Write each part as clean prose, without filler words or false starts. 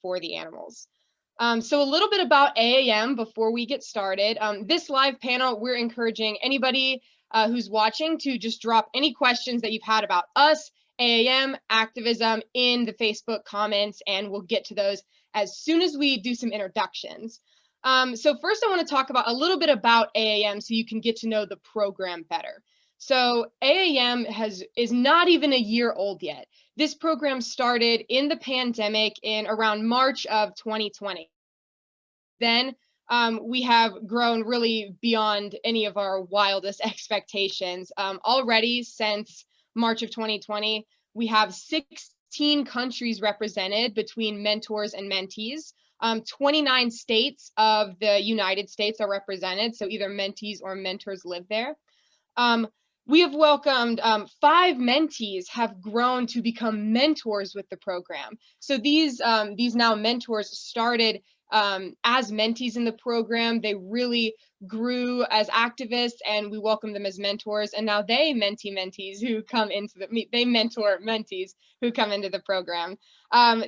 for the animals. So a little bit about AAM before we get started. This live panel, we're encouraging anybody who's watching to just drop any questions that you've had about us, AAM, activism in the Facebook comments, and we'll get to those as soon as we do some introductions. So first I want to talk about a little bit about AAM so you can get to know the program better. So AAM is not even a year old yet. This program started in the pandemic in around March of 2020. Then we have grown really beyond any of our wildest expectations. Already since March of 2020, we have 16 countries represented between mentors and mentees. 29 states of the United States are represented, so either mentees or mentors live there. We have welcomed 5 mentees have grown to become mentors with the program. So these now mentors started as mentees in the program. They really grew as activists, and we welcome them as mentors. And now they mentees who come into they mentor mentees who come into the program.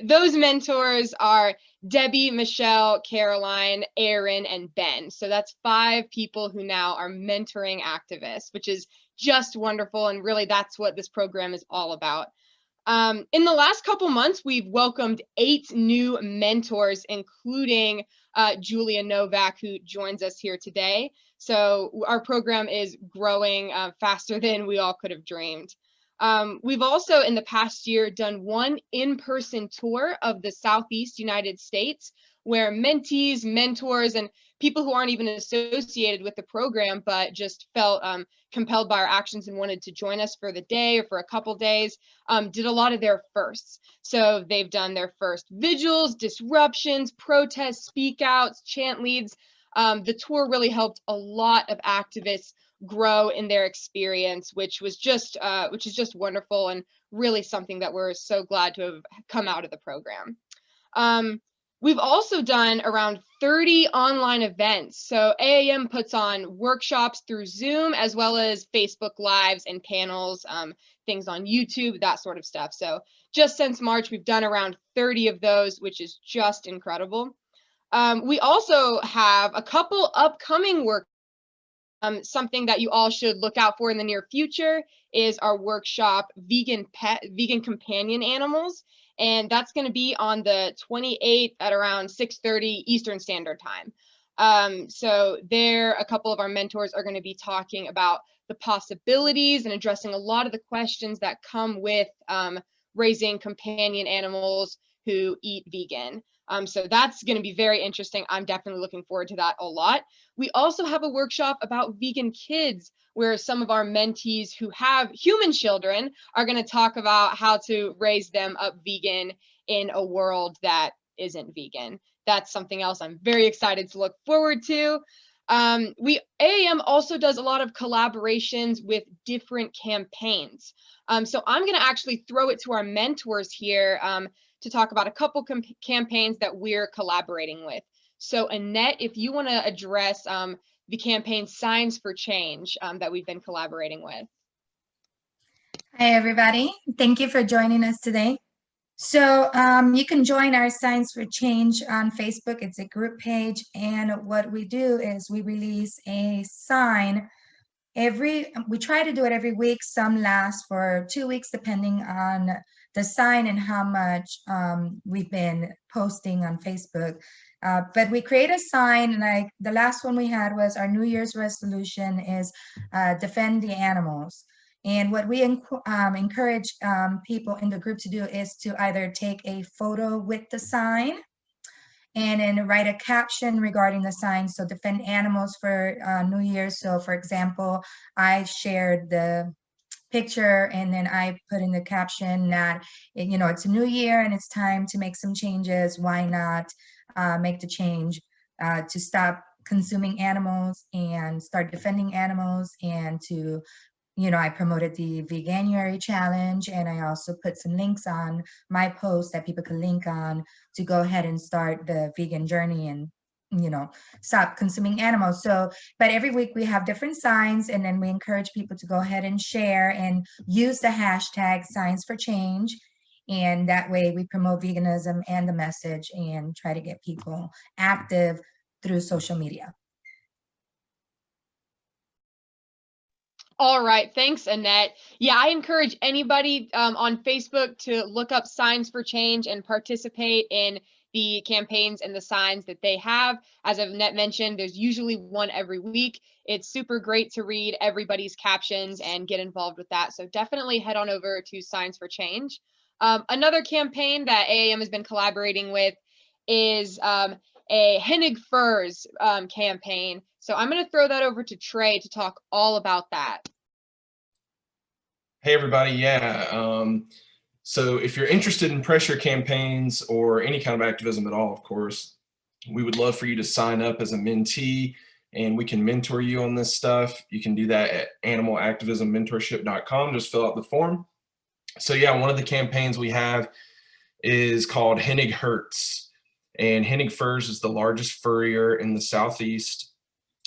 Those mentors are Debbie, Michelle, Caroline, Aaron, and Ben. So that's 5 people who now are mentoring activists, which is just wonderful. And really, that's what this program is all about. In the last couple months, we've welcomed 8 new mentors, including Julia Novak, who joins us here today. So our program is growing faster than we all could have dreamed. We've also, in the past year, done 1 in-person tour of the Southeast United States, where mentees, mentors, and people who aren't even associated with the program, but just felt compelled by our actions and wanted to join us for the day or for a couple days, did a lot of their firsts. So they've done their first vigils, disruptions, protests, speak outs, chant leads. The tour really helped a lot of activists grow in their experience, which is just wonderful and really something that we're so glad to have come out of the program. We've also done around 30 online events. So AAM puts on workshops through Zoom, as well as Facebook Lives and panels, things on YouTube, that sort of stuff. So just since March, we've done around 30 of those, which is just incredible. We also have a couple upcoming workshops. Something that you all should look out for in the near future is our workshop, Vegan Companion Animals. And that's going to be on the 28th at around 6:30 Eastern Standard Time. So there, a couple of our mentors are going to be talking about the possibilities and addressing a lot of the questions that come with raising companion animals who eat vegan. So that's going to be very interesting. I'm definitely looking forward to that a lot. We also have a workshop about vegan kids, where some of our mentees who have human children are going to talk about how to raise them up vegan in a world that isn't vegan. That's something else I'm very excited to look forward to. AAM also does a lot of collaborations with different campaigns. So I'm going to actually throw it to our mentors here to talk about a couple campaigns that we're collaborating with. So Annette, if you want to address the campaign Signs for Change that we've been collaborating with. Hi, everybody. Thank you for joining us today. So you can join our Signs for Change on Facebook. It's a group page. And what we do is we release a sign we try to do it every week. Some last for 2 weeks, depending on the sign and how much we've been posting on Facebook. But we create a sign, and the last one we had was our New Year's resolution is defend the animals. And what we encourage people in the group to do is to either take a photo with the sign and then write a caption regarding the sign. So defend animals for New Year's. So for example, I shared the picture and then I put in the caption that, it's a new year and it's time to make some changes. Why not make the change to stop consuming animals and start defending animals, and to I promoted the Veganuary challenge, and I also put some links on my post that people can link on to go ahead and start the vegan journey and, stop consuming animals. So, but every week we have different signs, and then we encourage people to go ahead and share and use the hashtag Signs for Change. And that way we promote veganism and the message and try to get people active through social media. All right, thanks, Annette. Yeah, I encourage anybody on Facebook to look up Signs for Change and participate in the campaigns and the signs that they have. As Annette mentioned, there's usually one every week. It's super great to read everybody's captions and get involved with that. So definitely head on over to Signs for Change. Another campaign that AAM has been collaborating with is a Hennig Furs campaign. So I'm going to throw that over to Trey to talk all about that. Hey, everybody. Yeah. So if you're interested in pressure campaigns or any kind of activism at all, of course, we would love for you to sign up as a mentee and we can mentor you on this stuff. You can do that at animalactivismmentorship.com. Just fill out the form. So yeah, one of the campaigns we have is called Hennig Hurts. And Hennig Furs is the largest furrier in the Southeast.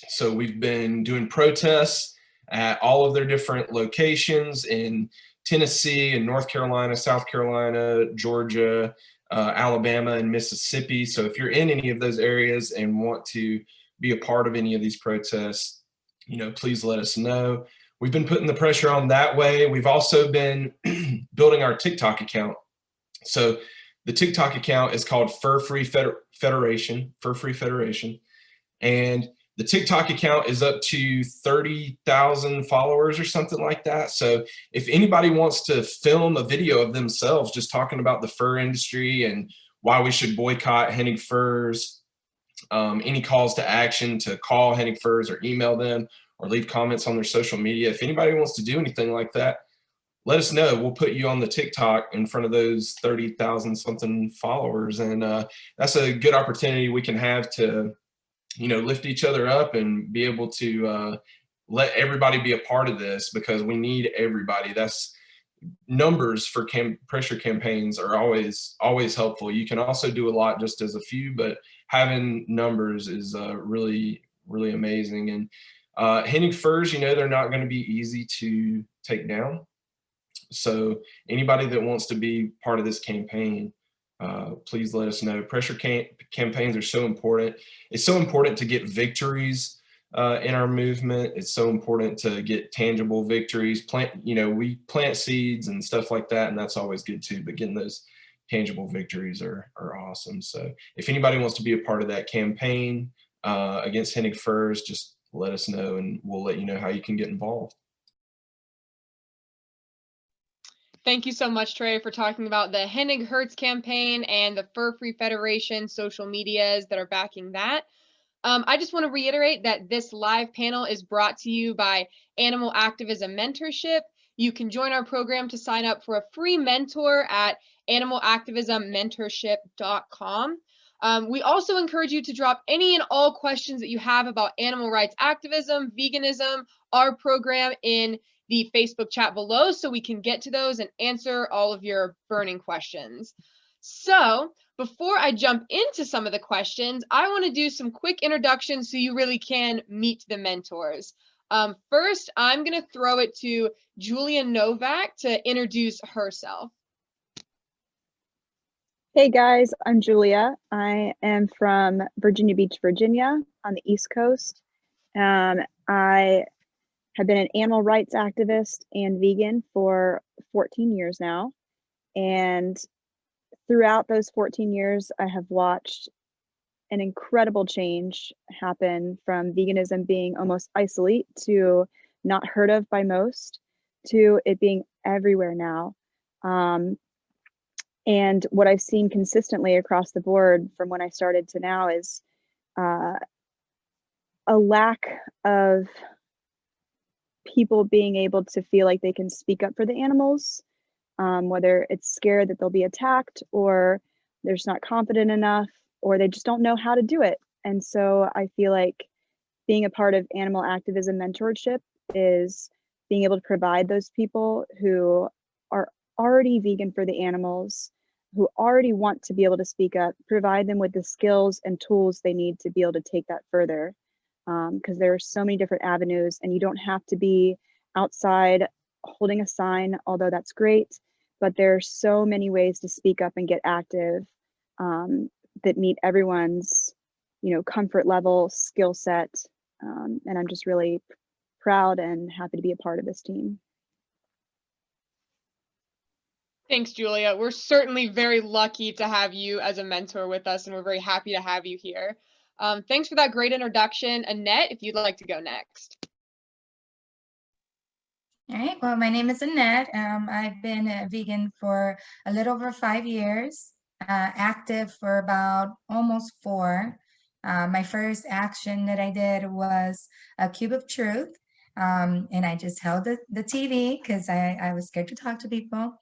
So we've been doing protests at all of their different locations in Tennessee and North Carolina, South Carolina, Georgia, Alabama, and Mississippi. So if you're in any of those areas and want to be a part of any of these protests, please let us know. We've been putting the pressure on that way. We've also been building our TikTok account. So the TikTok account is called Fur Free Federation, and the TikTok account is up to 30,000 followers or something like that. So if anybody wants to film a video of themselves just talking about the fur industry and why we should boycott Hennig Furs, any calls to action to call Hennig Furs or email them or leave comments on their social media, if anybody wants to do anything like that, let us know. We'll put you on the TikTok in front of those 30,000 something followers. And that's a good opportunity we can have to lift each other up and be able to let everybody be a part of this, because we need everybody. That's numbers for pressure campaigns are always helpful. You can also do a lot just as a few, but having numbers is really amazing. And Hennig Furs, they're not going to be easy to take down. So anybody that wants to be part of this campaign, please let us know. Pressure campaigns are so important. It's so important to get victories in our movement. It's so important to get tangible victories. We plant seeds and stuff like that, and that's always good too. But getting those tangible victories are awesome. So if anybody wants to be a part of that campaign against Hennig Furs, just let us know, and we'll let you know how you can get involved. Thank you so much, Trey, for talking about the Hennig Hertz campaign and the Fur Free Federation social medias that are backing that. I just want to reiterate that this live panel is brought to you by Animal Activism Mentorship. You can join our program to sign up for a free mentor at animalactivismmentorship.com. We also encourage you to drop any and all questions that you have about animal rights activism, veganism, our program in the Facebook chat below so we can get to those and answer all of your burning questions. So before I jump into some of the questions, I want to do some quick introductions so you really can meet the mentors. First, I'm going to throw it to Julia Novak to introduce herself. Hey guys, I'm Julia. I am from Virginia Beach, Virginia on the East Coast. I have been an animal rights activist and vegan for 14 years now. And throughout those 14 years, I have watched an incredible change happen from veganism being almost isolate to not heard of by most to it being everywhere now. And what I've seen consistently across the board from when I started to now is a lack of people being able to feel like they can speak up for the animals, whether it's scared that they'll be attacked or they're just not confident enough or they just don't know how to do it. And so I feel like being a part of animal activism mentorship is being able to provide those people who are already vegan for the animals, who already want to be able to speak up, provide them with the skills and tools they need to be able to take that further. Because there are so many different avenues and you don't have to be outside holding a sign, although that's great, but there are so many ways to speak up and get active that meet everyone's, comfort level, skill set. And I'm just really proud and happy to be a part of this team. Thanks, Julia. We're certainly very lucky to have you as a mentor with us, and we're very happy to have you here. Thanks for that great introduction. Annette, if you'd like to go next. All right, well, my name is Annette. I've been a vegan for a little over 5 years, active for about almost 4. My first action that I did was a cube of truth, and I just held the TV because I was scared to talk to people.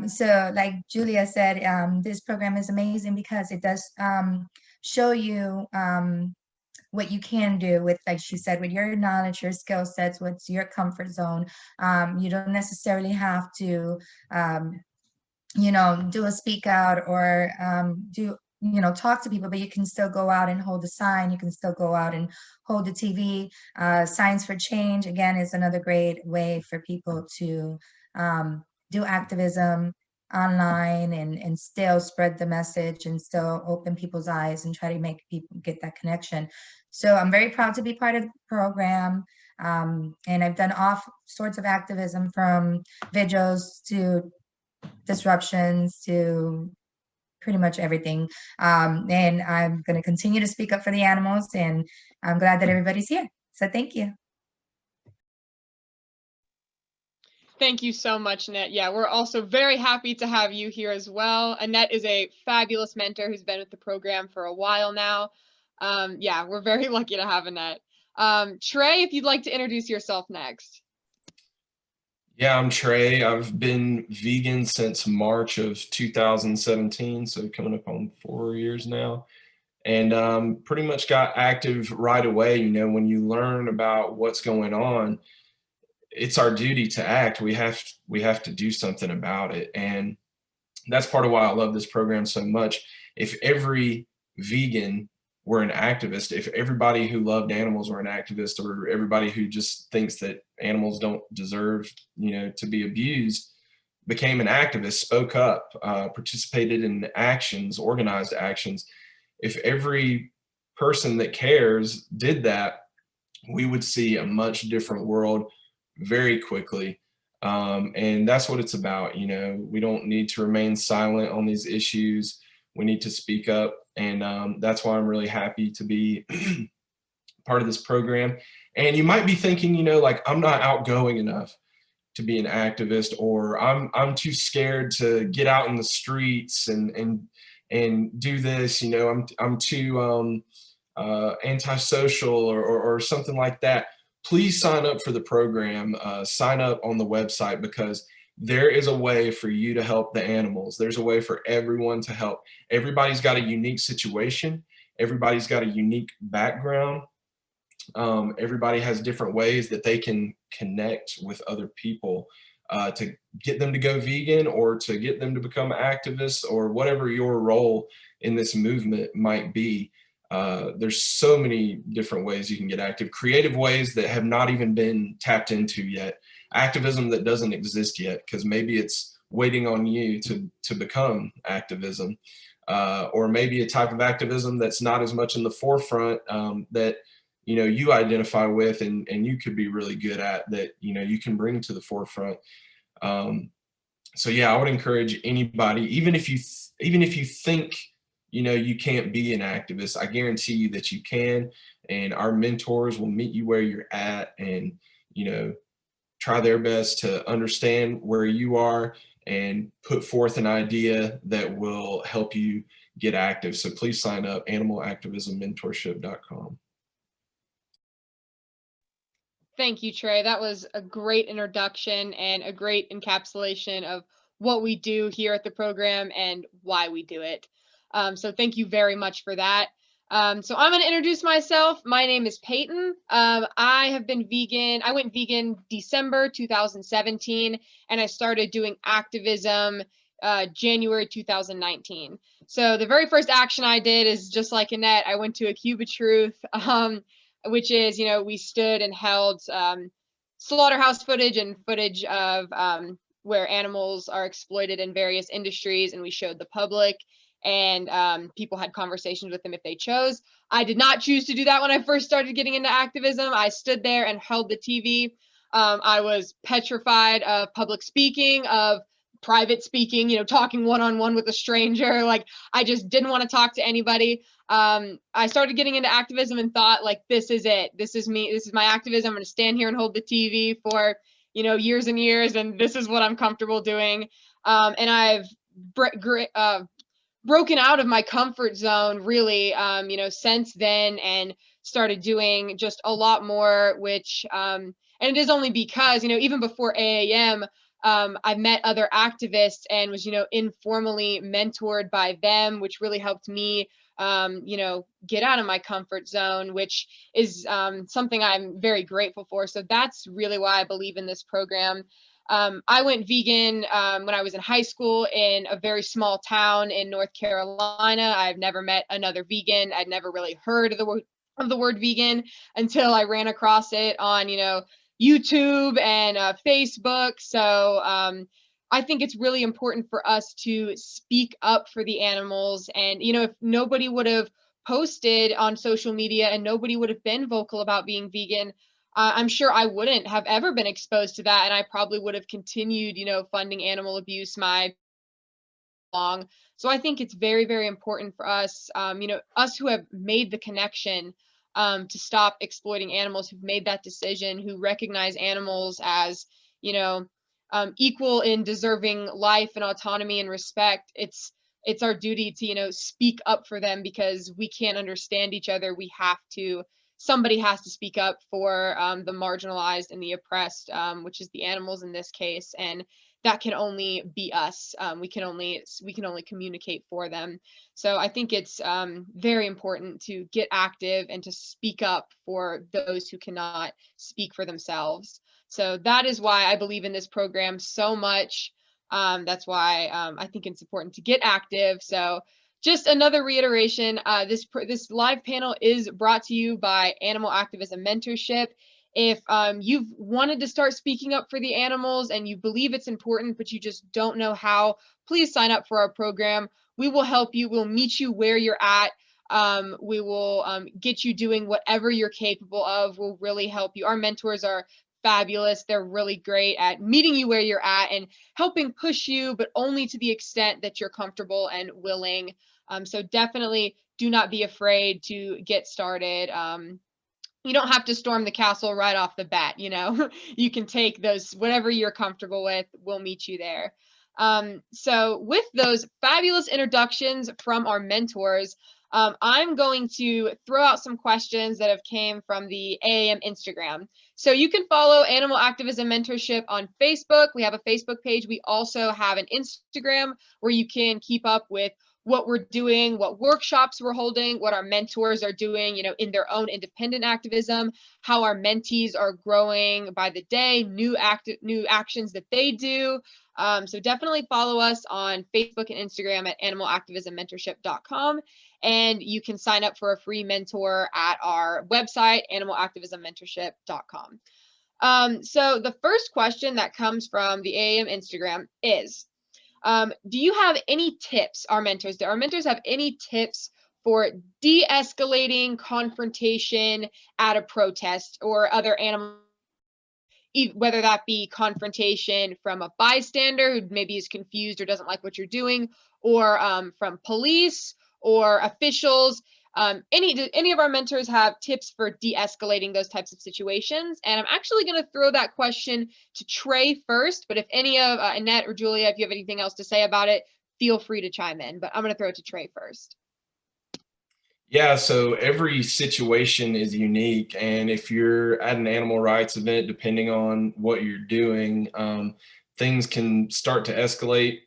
So like Julia said, this program is amazing because it does show you what you can do with, like she said, with your knowledge, your skill sets, what's your comfort zone. You don't necessarily have to, do a speak out or talk to people, but you can still go out and hold a sign. You can still go out and hold the TV. Signs for Change, again, is another great way for people to do activism online and still spread the message and still open people's eyes and try to make people get that connection. So I'm very proud to be part of the program. And I've done all sorts of activism, from vigils to disruptions to pretty much everything. And I'm going to continue to speak up for the animals, and I'm glad that everybody's here. So thank you. Thank you so much, Annette. Yeah, we're also very happy to have you here as well. Annette is a fabulous mentor who's been with the program for a while now. Yeah, we're very lucky to have Annette. Trey, if you'd like to introduce yourself next. Yeah, I'm Trey. I've been vegan since March of 2017, so coming up on 4 years now. And pretty much got active right away. When you learn about what's going on, it's our duty to act. We have to do something about it. And that's part of why I love this program so much. If every vegan were an activist, if everybody who loved animals were an activist, or everybody who just thinks that animals don't deserve, to be abused, became an activist, spoke up, participated in actions, organized actions, if every person that cares did that, we would see a much different world very quickly. And that's what it's about. We don't need to remain silent on these issues. We need to speak up. And that's why I'm really happy to be part of this program. And you might be thinking, like, I'm not outgoing enough to be an activist, or I'm too scared to get out in the streets and do this. I'm too antisocial or something like that. Please sign up for the program. Sign up on the website, because there is a way for you to help the animals. There's a way for everyone to help. Everybody's got a unique situation. Everybody's got a unique background. Everybody has different ways that they can connect with other people to get them to go vegan, or to get them to become activists, or whatever your role in this movement might be. There's so many different ways you can get active, creative ways that have not even been tapped into yet, activism that doesn't exist yet, because maybe it's waiting on you to become activism, or maybe a type of activism that's not as much in the forefront that you identify with and you could be really good at, that you can bring to the forefront. So yeah, I would encourage anybody, even if you think you can't be an activist, I guarantee you that you can, and our mentors will meet you where you're at, and try their best to understand where you are and put forth an idea that will help you get active. So please sign up, animalactivismmentorship.com. Thank you, Trey. That was a great introduction and a great encapsulation of what we do here at the program and why we do it. So thank you very much for that. So I'm going to introduce myself. My name is Peyton. I have been vegan. I went vegan December 2017, and I started doing activism January 2019. So the very first action I did is just like Annette. I went to a Cube of Truth, which is, we stood and held slaughterhouse footage and footage of where animals are exploited in various industries, and we showed the public, and people had conversations with them if they chose. I did not choose to do that when I first started getting into activism. I stood there and held the TV. I was petrified of public speaking, of private speaking, talking one-on-one with a stranger. Like, I just didn't want to talk to anybody. I started getting into activism and thought, like, this is it. This is me. This is my activism. I'm going to stand here and hold the TV for, years and years, and this is what I'm comfortable doing. And I've broken out of my comfort zone really, since then, and started doing just a lot more, which, and it is only because, even before AAM, I met other activists and was, informally mentored by them, which really helped me, get out of my comfort zone, which is something I'm very grateful for. So that's really why I believe in this program. I went vegan when I was in high school in a very small town in North Carolina. I've never met another vegan. I'd never really heard of the word vegan until I ran across it on, YouTube and Facebook. So I think it's really important for us to speak up for the animals. And, if nobody would have posted on social media and nobody would have been vocal about being vegan, I'm sure I wouldn't have ever been exposed to that. And I probably would have continued, funding animal abuse my long. So I think it's very, very important for us, us who have made the connection to stop exploiting animals, who've made that decision, who recognize animals as, equal in deserving life and autonomy and respect. It's our duty to, speak up for them, because we can't understand each other. Somebody has to speak up for the marginalized and the oppressed, which is the animals in this case. And that can only be us. We can only communicate for them. So I think it's very important to get active and to speak up for those who cannot speak for themselves. So that is why I believe in this program so much. That's why I think it's important to get active. So just another reiteration, this live panel is brought to you by Animal Activism Mentorship. If you've wanted to start speaking up for the animals and you believe it's important, but you just don't know how, please sign up for our program. We will help you. We'll meet you where you're at. We will get you doing whatever you're capable of. We'll really help you. Our mentors are fabulous. They're really great at meeting you where you're at and helping push you, but only to the extent that you're comfortable and willing. So definitely do not be afraid to get started. You don't have to storm the castle right off the bat. You can take those, whatever you're comfortable with. We'll meet you there. So with those fabulous introductions from our mentors, I'm going to throw out some questions that have came from the AAM Instagram. So you can follow Animal Activism Mentorship on Facebook. We have a Facebook page. We also have an Instagram where you can keep up with what we're doing, what workshops we're holding, what our mentors are doing, in their own independent activism, how our mentees are growing by the day, new actions that they do. So definitely follow us on Facebook and Instagram at animalactivismmentorship.com. And you can sign up for a free mentor at our website, animalactivismmentorship.com. So the first question that comes from the AAM Instagram is, do you have any tips, do our mentors have any tips for de-escalating confrontation at a protest or other animal, whether that be confrontation from a bystander who maybe is confused or doesn't like what you're doing, or from police or officials? Any of our mentors have tips for de-escalating those types of situations? And I'm actually going to throw that question to Trey first, but if any of Annette or Julia, if you have anything else to say about it, feel free to chime in, but I'm going to throw it to Trey first. Yeah, so every situation is unique, and if you're at an animal rights event, depending on what you're doing, things can start to escalate,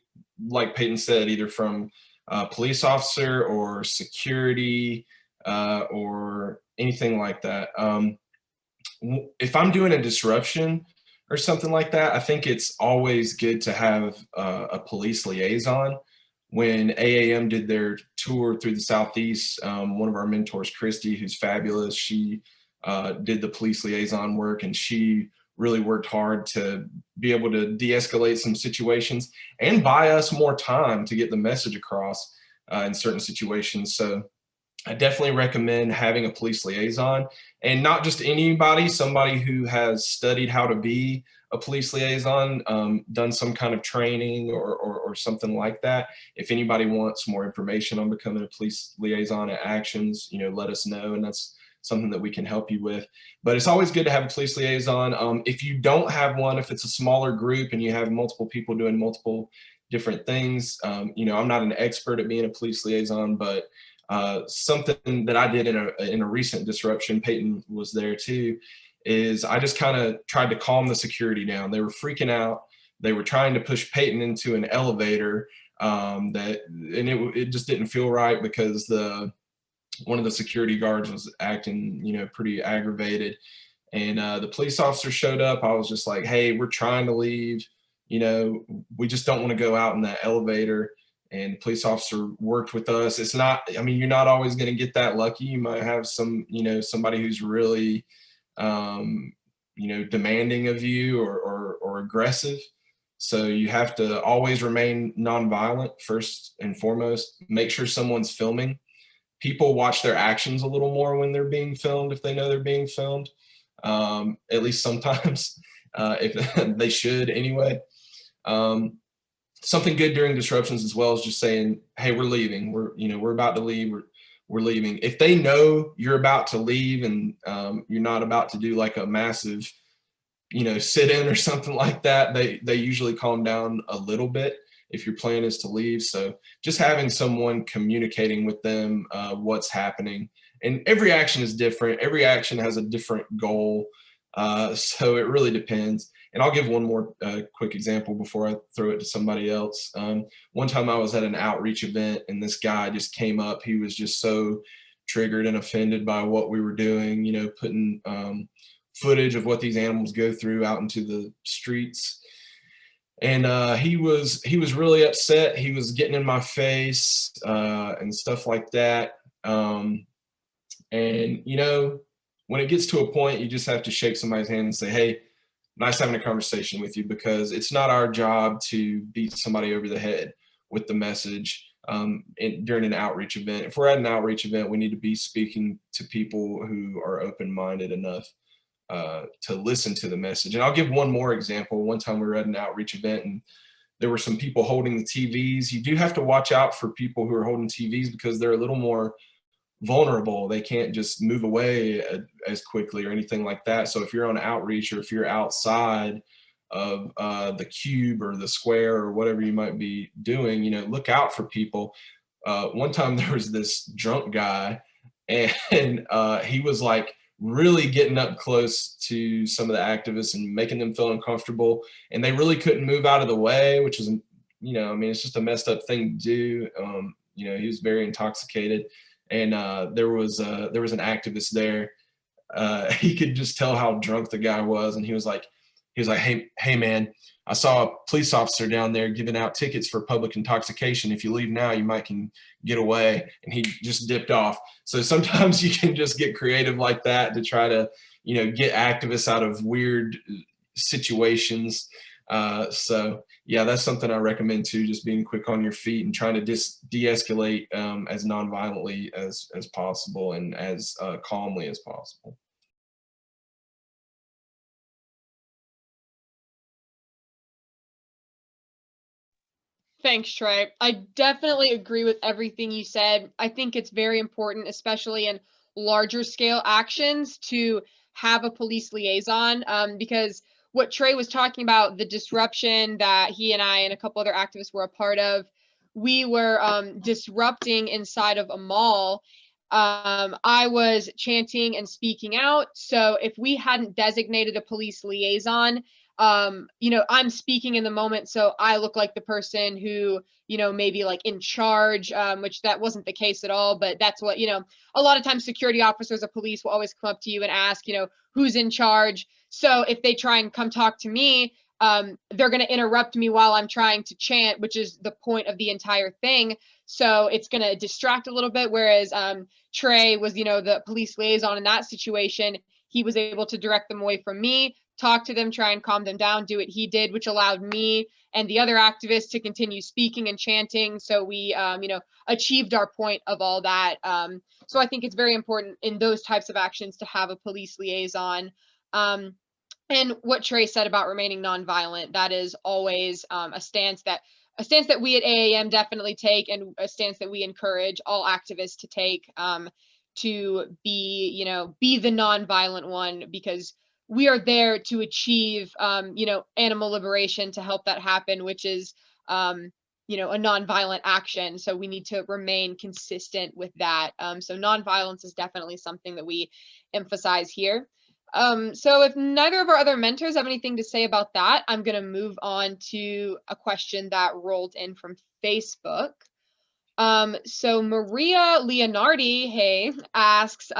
like Peyton said, either from a police officer or security or anything like that. If I'm doing a disruption or something like that, I think it's always good to have a police liaison. When AAM did their tour through the Southeast, one of our mentors, Christy, who's fabulous, she did the police liaison work, and she really worked hard to be able to de-escalate some situations and buy us more time to get the message across in certain situations. So I definitely recommend having a police liaison, and not just anybody, somebody who has studied how to be a police liaison, done some kind of training or something like that. If anybody wants more information on becoming a police liaison at Actions, let us know, and that's something that we can help you with. But it's always good to have a police liaison. If you don't have one, if it's a smaller group and you have multiple people doing multiple different things, I'm not an expert at being a police liaison, but something that I did in a recent disruption, Peyton was there too, is I just kind of tried to calm the security down. They were freaking out. They were trying to push Peyton into an elevator and it just didn't feel right because one of the security guards was acting, pretty aggravated. And the police officer showed up. I was just like, hey, we're trying to leave. We just don't want to go out in that elevator. And the police officer worked with us. It's not, you're not always going to get that lucky. You might have somebody who's really, demanding of you or aggressive. So you have to always remain nonviolent first and foremost. Make sure someone's filming. People watch their actions a little more when they're being filmed, if they know they're being filmed, at least sometimes, if they should anyway. Something good during disruptions as well is just saying, hey, we're leaving. We're about to leave. We're leaving. If they know you're about to leave and you're not about to do like a massive, sit in or something like that, they usually calm down a little bit if your plan is to leave. So just having someone communicating with them what's happening. And every action is different. Every action has a different goal. So it really depends. And I'll give one more quick example before I throw it to somebody else. One time I was at an outreach event and this guy just came up. He was just so triggered and offended by what we were doing, putting footage of what these animals go through out into the streets. And he was really upset. He was getting in my face and stuff like that. And, when it gets to a point, you just have to shake somebody's hand and say, hey, nice having a conversation with you, because it's not our job to beat somebody over the head with the message during an outreach event. If we're at an outreach event, we need to be speaking to people who are open-minded enough to listen to the message. And I'll give one more example. One time we were at an outreach event and there were some people holding the TVs. You do have to watch out for people who are holding TVs because they're a little more vulnerable. They can't just move away as quickly or anything like that. So if you're on outreach or if you're outside of the cube or the square or whatever you might be doing, look out for people. One time there was this drunk guy and he was like really getting up close to some of the activists and making them feel uncomfortable, and they really couldn't move out of the way, which is, it's just a messed up thing to do. He was very intoxicated. And there was an activist there. He could just tell how drunk the guy was, and he was like, hey man, I saw a police officer down there giving out tickets for public intoxication. If you leave now, you might can get away. And he just dipped off. So sometimes you can just get creative like that to try to, get activists out of weird situations. So yeah, that's something I recommend too, just being quick on your feet and trying to de-escalate as non-violently as possible and as calmly as possible. Thanks, Trey. I definitely agree with everything you said. I think it's very important, especially in larger scale actions, to have a police liaison because what Trey was talking about, the disruption that he and I and a couple other activists were a part of, we were disrupting inside of a mall. I was chanting and speaking out. So if we hadn't designated a police liaison, I'm speaking in the moment, so I look like the person who, maybe like in charge, which that wasn't the case at all. But that's what, a lot of times security officers or police will always come up to you and ask, who's in charge. So if they try and come talk to me, they're going to interrupt me while I'm trying to chant, which is the point of the entire thing. So it's going to distract a little bit. Whereas Trey was, the police liaison in that situation. He was able to direct them away from me talk to them, try and calm them down, do what he did, which allowed me and the other activists to continue speaking and chanting. So we, achieved our point of all that. So I think it's very important in those types of actions to have a police liaison. And what Trey said about remaining nonviolent, that is always a stance that we at AAM definitely take, and a stance that we encourage all activists to take, to be the nonviolent one, because we are there to achieve, animal liberation, to help that happen, which is, a nonviolent action. So we need to remain consistent with that. So nonviolence is definitely something that we emphasize here. So if neither of our other mentors have anything to say about that, I'm going to move on to a question that rolled in from Facebook. So Maria Leonardi, hey, asks,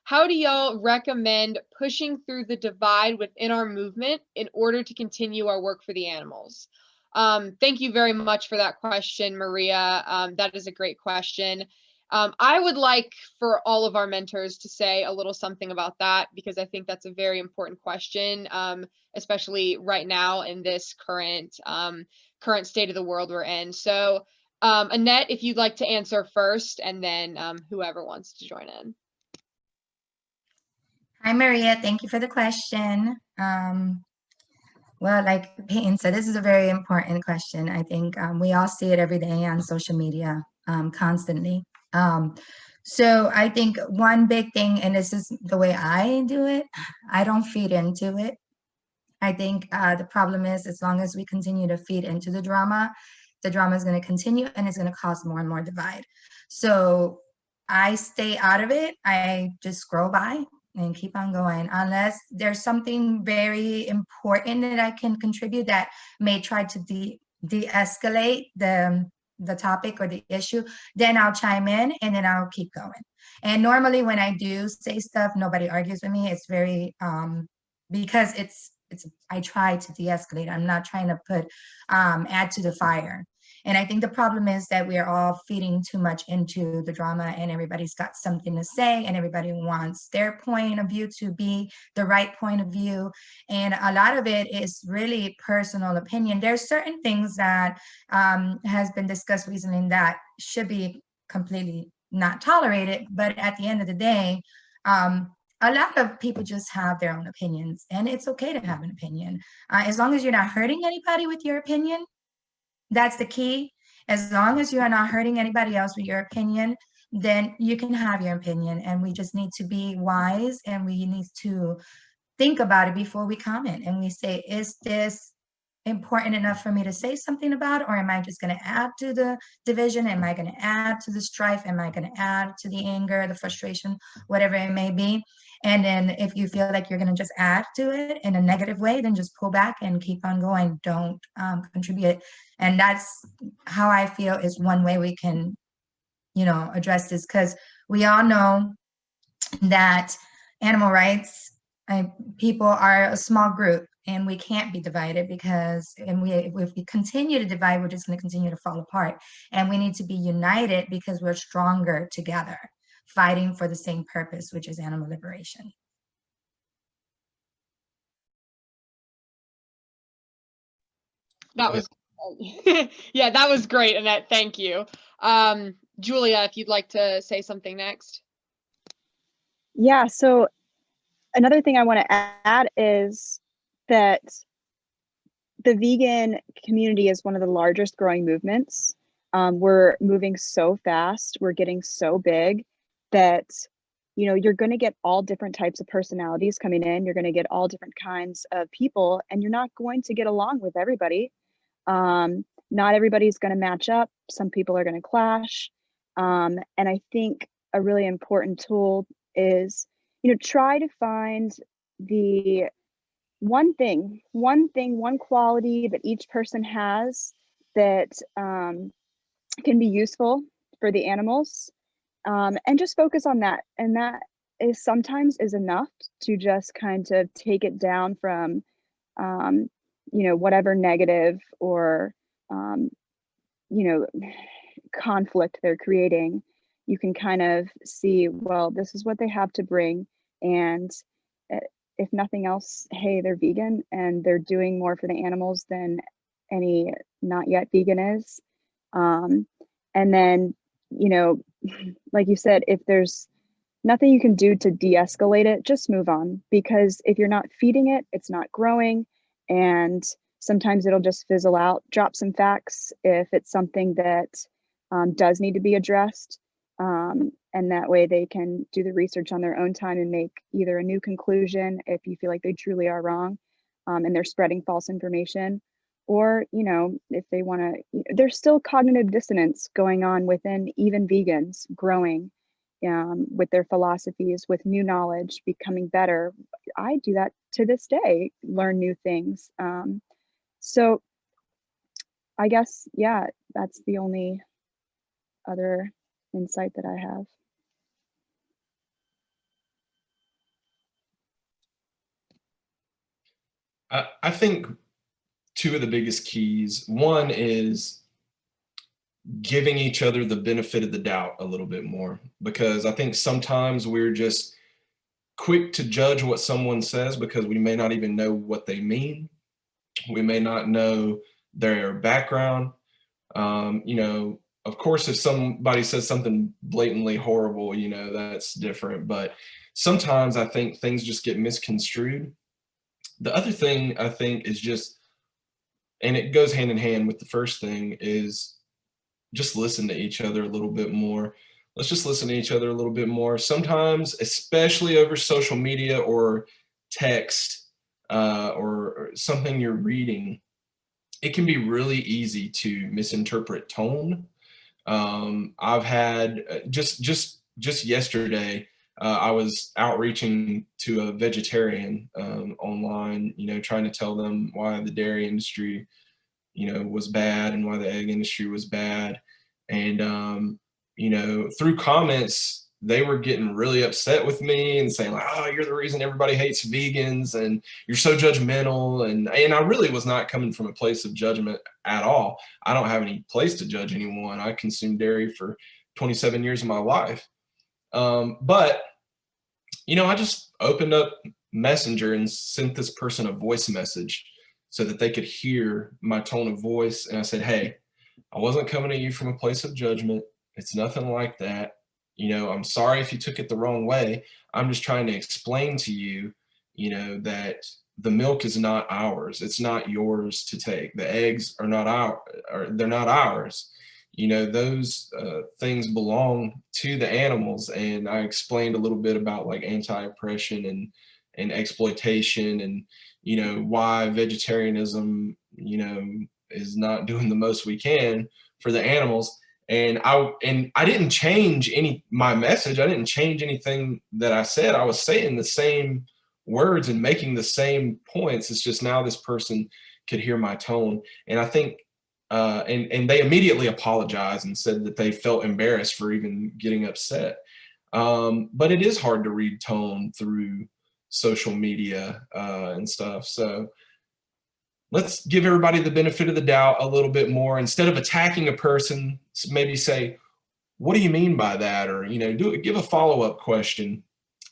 how do y'all recommend pushing through the divide within our movement in order to continue our work for the animals? Thank you very much for that question, Maria. That is a great question. I would like for all of our mentors to say a little something about that, because I think that's a very important question, especially right now in this current state of the world we're in. So Annette, if you'd like to answer first, and then whoever wants to join in. Hi, Maria. Thank you for the question. Well, like Peyton said, this is a very important question. I think we all see it every day on social media, constantly. So I think one big thing, and this is the way I do it, I don't feed into it. I think the problem is, as long as we continue to feed into the drama is going to continue, and it's going to cause more and more divide. So I stay out of it. I just scroll by and keep on going, unless there's something very important that I can contribute that may try to de-escalate the topic or the issue. Then I'll chime in, and then I'll keep going. And normally when I do say stuff, nobody argues with me. It's very because I try to de-escalate. I'm not trying to put add to the fire. And I think the problem is that we are all feeding too much into the drama, and everybody's got something to say, and everybody wants their point of view to be the right point of view. And a lot of it is really personal opinion. There's certain things that has been discussed recently that should be completely not tolerated. But at the end of the day, a lot of people just have their own opinions, and it's okay to have an opinion. As long as you're not hurting anybody with your opinion, that's the key. As long as you are not hurting anybody else with your opinion, then you can have your opinion. And we just need to be wise, and we need to think about it before we comment. And we say, is this important enough for me to say something about, or am I just going to add to the division? Am I going to add to the strife? Am I going to add to the anger, the frustration, whatever it may be? And then if you feel like you're going to just add to it in a negative way, then just pull back and keep on going. Don't contribute. And that's how I feel is one way we can, address this, because we all know that animal rights people are a small group, and we can't be divided, because if we continue to divide, we're just going to continue to fall apart. And we need to be united, because we're stronger together, fighting for the same purpose, which is animal liberation. That was yeah, that was great, Annette. Thank you. Julia, if you'd like to say something next. Yeah, so another thing I want to add is that the vegan community is one of the largest growing movements. We're moving so fast, we're getting so big that, you're going to get all different types of personalities coming in. You're going to get all different kinds of people, and you're not going to get along with everybody. Not everybody's going to match up. Some people are going to clash. And I think a really important tool is, try to find the one quality that each person has that can be useful for the animals, and just focus on that. And that is sometimes enough to just kind of take it down from whatever negative or conflict they're creating. You can kind of see, well, this is what they have to bring, and if nothing else, hey, they're vegan and they're doing more for the animals than any not yet vegan is. And then, you know, like you said, if there's nothing you can do to de-escalate it, just move on, because if you're not feeding it, it's not growing, and sometimes it'll just fizzle out. Drop some facts if it's something that does need to be addressed, and that way they can do the research on their own time and make either a new conclusion if you feel like they truly are wrong, and they're spreading false information, or, you know, if they want to, there's still cognitive dissonance going on within even vegans growing, with their philosophies, with new knowledge, becoming better. I do that to this day, learn new things. So I guess, yeah, that's the only other insight that I have. I think two of the biggest keys, one is giving each other the benefit of the doubt a little bit more, because I think sometimes we're just quick to judge what someone says because we may not even know what they mean. We may not know their background. You know, of course, if somebody says something blatantly horrible, you know, that's different. But sometimes I think things just get misconstrued. The other thing I think is just, and it goes hand in hand with the first thing, is just listen to each other a little bit more. Let's just listen to each other a little bit more. Sometimes, especially over social media or text, or something you're reading, it can be really easy to misinterpret tone. I've had just yesterday, I was outreaching to a vegetarian online, you know, trying to tell them why the dairy industry, you know, was bad and why the egg industry was bad. And, you know, through comments, they were getting really upset with me and saying like, oh, you're the reason everybody hates vegans and you're so judgmental. And I really was not coming from a place of judgment at all. I don't have any place to judge anyone. I consumed dairy for 27 years of my life. But, you know, I just opened up Messenger and sent this person a voice message so that they could hear my tone of voice. And I said, hey, I wasn't coming at you from a place of judgment. It's nothing like that. You know, I'm sorry if you took it the wrong way. I'm just trying to explain to you, you know, that the milk is not ours. It's not yours to take. The eggs are not they're not ours. You know, those things belong to the animals. And I explained a little bit about like anti-oppression and exploitation, and, you know, why vegetarianism, you know, is not doing the most we can for the animals. And I didn't change my message. I didn't change anything that I said. I was saying the same words and making the same points. It's just now this person could hear my tone. And I think, and they immediately apologized and said that they felt embarrassed for even getting upset. But it is hard to read tone through social media and stuff. So let's give everybody the benefit of the doubt a little bit more. Instead of attacking a person, maybe say, what do you mean by that? Or, you know, give a follow-up question.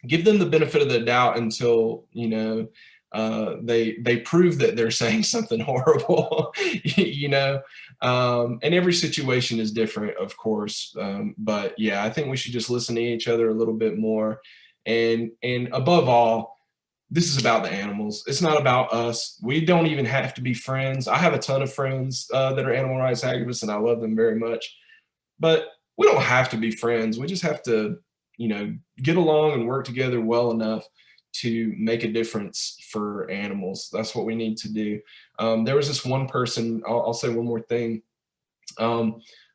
Give them the benefit of the doubt until, you know, they prove that they're saying something horrible, you know. And every situation is different, of course. But yeah, I think we should just listen to each other a little bit more. And above all, this is about the animals. It's not about us. We don't even have to be friends. I have a ton of friends that are animal rights activists, and I love them very much. But we don't have to be friends. We just have to, you know, get along and work together well enough to make a difference for animals. That's what we need to do. There was this one person, I'll say one more thing.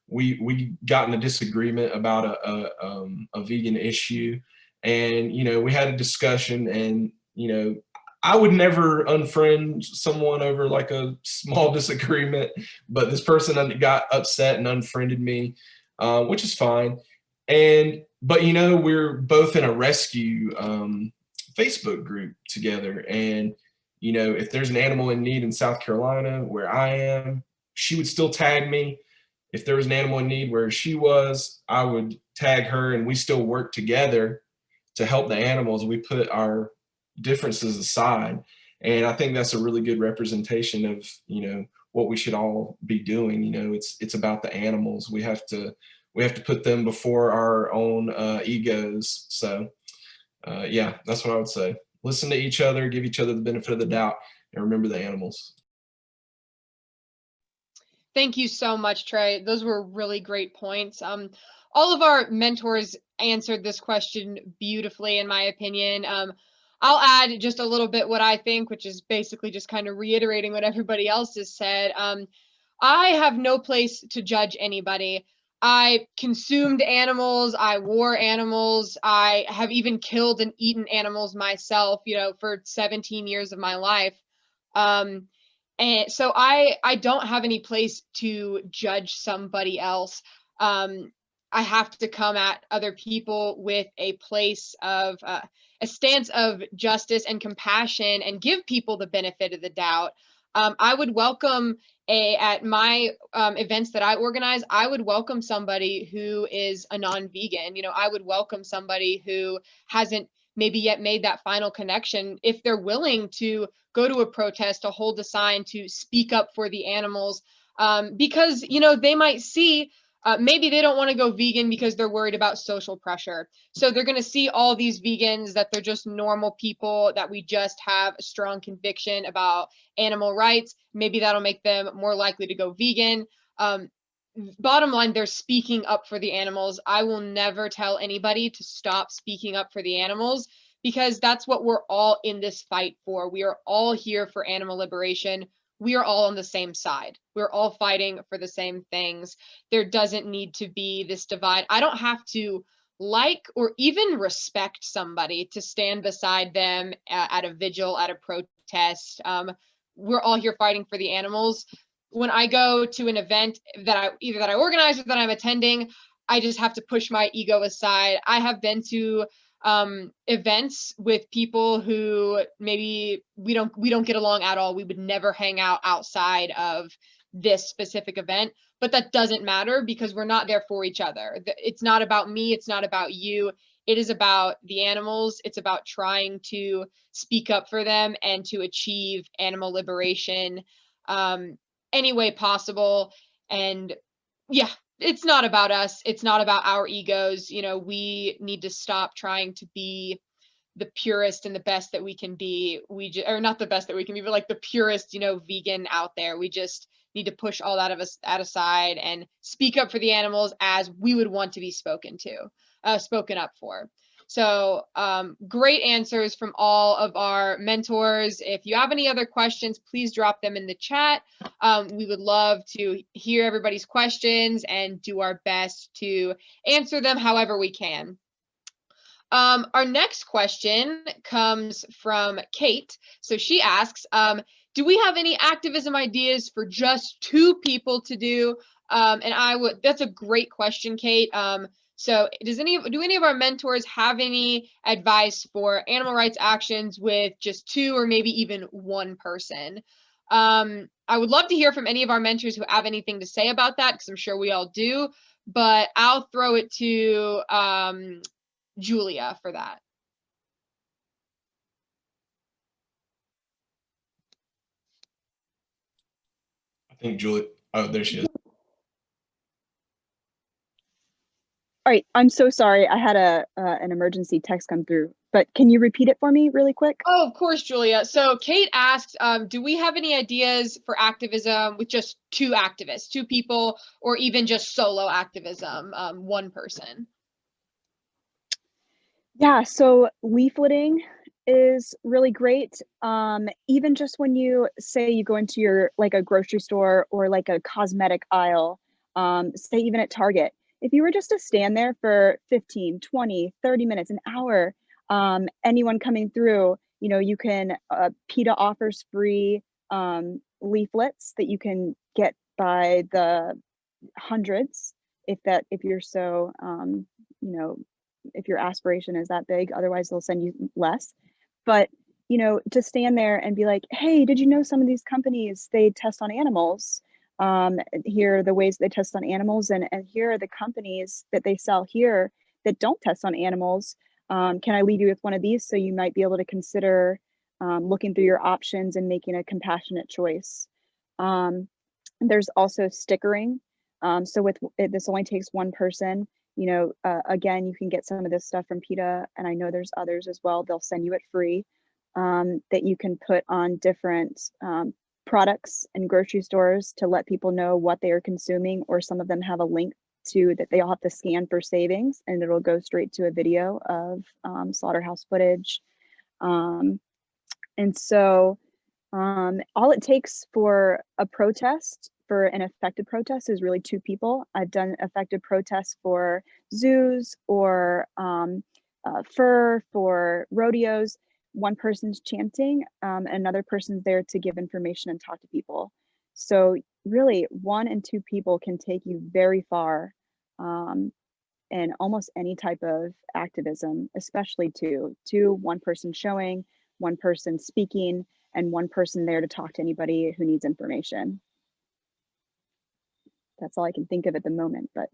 We got in a disagreement about a vegan issue, and, you know, we had a discussion, and, you know, I would never unfriend someone over like a small disagreement, but this person got upset and unfriended me, which is fine. But, you know, we're both in a rescue Facebook group together. And, you know, if there's an animal in need in South Carolina where I am, she would still tag me. If there was an animal in need where she was, I would tag her, and we still work together to help the animals. We put our differences aside. And I think that's a really good representation of, what we should all be doing. It's about the animals. We have to put them before our own egos. So yeah, that's what I would say. Listen to each other, give each other the benefit of the doubt, and remember the animals. Thank you so much, Trey. Those were really great points. All of our mentors answered this question beautifully, in my opinion. I'll add just a little bit what I think, which is basically just kind of reiterating what everybody else has said. I have no place to judge anybody. I consumed animals, I wore animals, I have even killed and eaten animals myself, for 17 years of my life. Um, and so I don't have any place to judge somebody else. I have to come at other people with a place of a stance of justice and compassion, and give people the benefit of the doubt. I would welcome at my events that I organize, I would welcome somebody who is a non-vegan. I would welcome somebody who hasn't maybe yet made that final connection, if they're willing to go to a protest, to hold a sign, to speak up for the animals, because they might see, maybe they don't want to go vegan because they're worried about social pressure. So they're going to see all these vegans, that they're just normal people, that we just have a strong conviction about animal rights. Maybe that'll make them more likely to go vegan. Bottom line, they're speaking up for the animals. I will never tell anybody to stop speaking up for the animals, because that's what we're all in this fight for. We are all here for animal liberation. We are all on the same side. We're all fighting for the same things. There doesn't need to be this divide. I don't have to like or even respect somebody to stand beside them at a vigil, at a protest. We're all here fighting for the animals. When I go to an event that I organize or that I'm attending, I just have to push my ego aside. I have been to events with people who maybe we don't get along at all. We would never hang out outside of this specific event, but that doesn't matter, because we're not there for each other. It's not about me, it's not about you. It is about the animals. It's about trying to speak up for them and to achieve animal liberation any way possible. And yeah, it's not about us. It's not about our egos. We need to stop trying to be the purest and the best that we can be. Or not the best that we can be, but like the purest, vegan out there. We just need to push all that of us aside and speak up for the animals as we would want to be spoken up for. So great answers from all of our mentors. If you have any other questions, please drop them in the chat. We would love to hear everybody's questions and do our best to answer them however we can. Our next question comes from Kate. So she asks, do we have any activism ideas for just 2 people to do? That's a great question, Kate. So do any of our mentors have any advice for animal rights actions with just 2 or maybe even 1 person? I would love to hear from any of our mentors who have anything to say about that, because I'm sure we all do, but I'll throw it to Julia for that. I think Julie, oh, there she is. All right, I'm so sorry. I had an emergency text come through, but can you repeat it for me really quick? Oh, of course, Julia. So Kate asked, do we have any ideas for activism with just 2 activists, 2 people, or even just solo activism, 1 person? Yeah, so leafleting is really great. Even just when you say you go into your like a grocery store or like a cosmetic aisle, say even at Target, if you were just to stand there for 15, 20, 30 minutes, an hour, anyone coming through, you can, PETA offers free leaflets that you can get by the hundreds if you're so, if your aspiration is that big. Otherwise they'll send you less. But to stand there and be like, hey, did you know some of these companies, they test on animals? Here are the ways they test on animals, and here are the companies that they sell here that don't test on animals. Can I leave you with one of these? So you might be able to consider looking through your options and making a compassionate choice. There's also stickering. So with this only takes one person. You know, again, you can get some of this stuff from PETA, and I know there's others as well. They'll send you it free, that you can put on different products in grocery stores to let people know what they are consuming, or some of them have a link to that they all have to scan for savings, and it'll go straight to a video of slaughterhouse footage. And so all it takes for a protest, for an effective protest, is really two people. I've done effective protests for zoos or fur, for rodeos. One person's chanting, another person's there to give information and talk to people. So really, 1 and 2 people can take you very far in almost any type of activism, especially two, 1 person showing, 1 person speaking, and 1 person there to talk to anybody who needs information. That's all I can think of at the moment, but.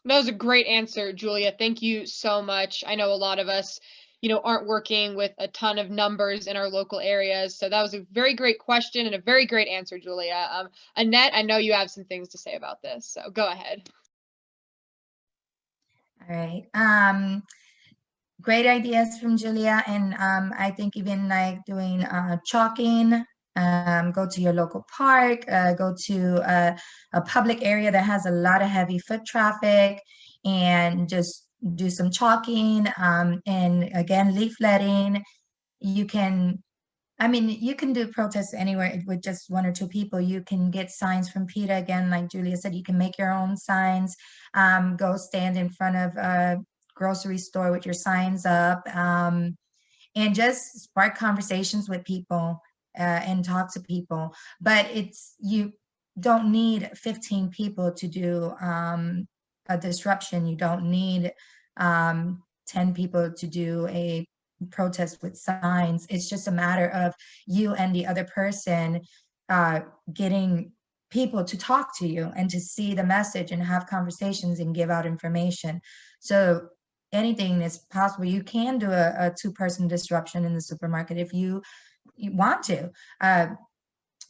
That was a great answer, Julia. Thank you so much. I know a lot of us, you know, aren't working with a ton of numbers in our local areas. So that was a very great question and a very great answer, Julia. Annette, I know you have some things to say about this, so go ahead. All right. Great ideas from Julia. And I think even like doing chalking, go to your local park, go to a public area that has a lot of heavy foot traffic, and just do some chalking, and again, leafletting. You can, I mean, you can do protests anywhere with just 1 or 2 people. You can get signs from PETA. Again, like Julia said, you can make your own signs. Go stand in front of a grocery store with your signs up, and just spark conversations with people, and talk to people. But you don't need 15 people to do a disruption. You don't need 10 people to do a protest with signs. It's just a matter of you and the other person getting people to talk to you and to see the message and have conversations and give out information. So anything is possible. You can do a 2-person disruption in the supermarket if you want to.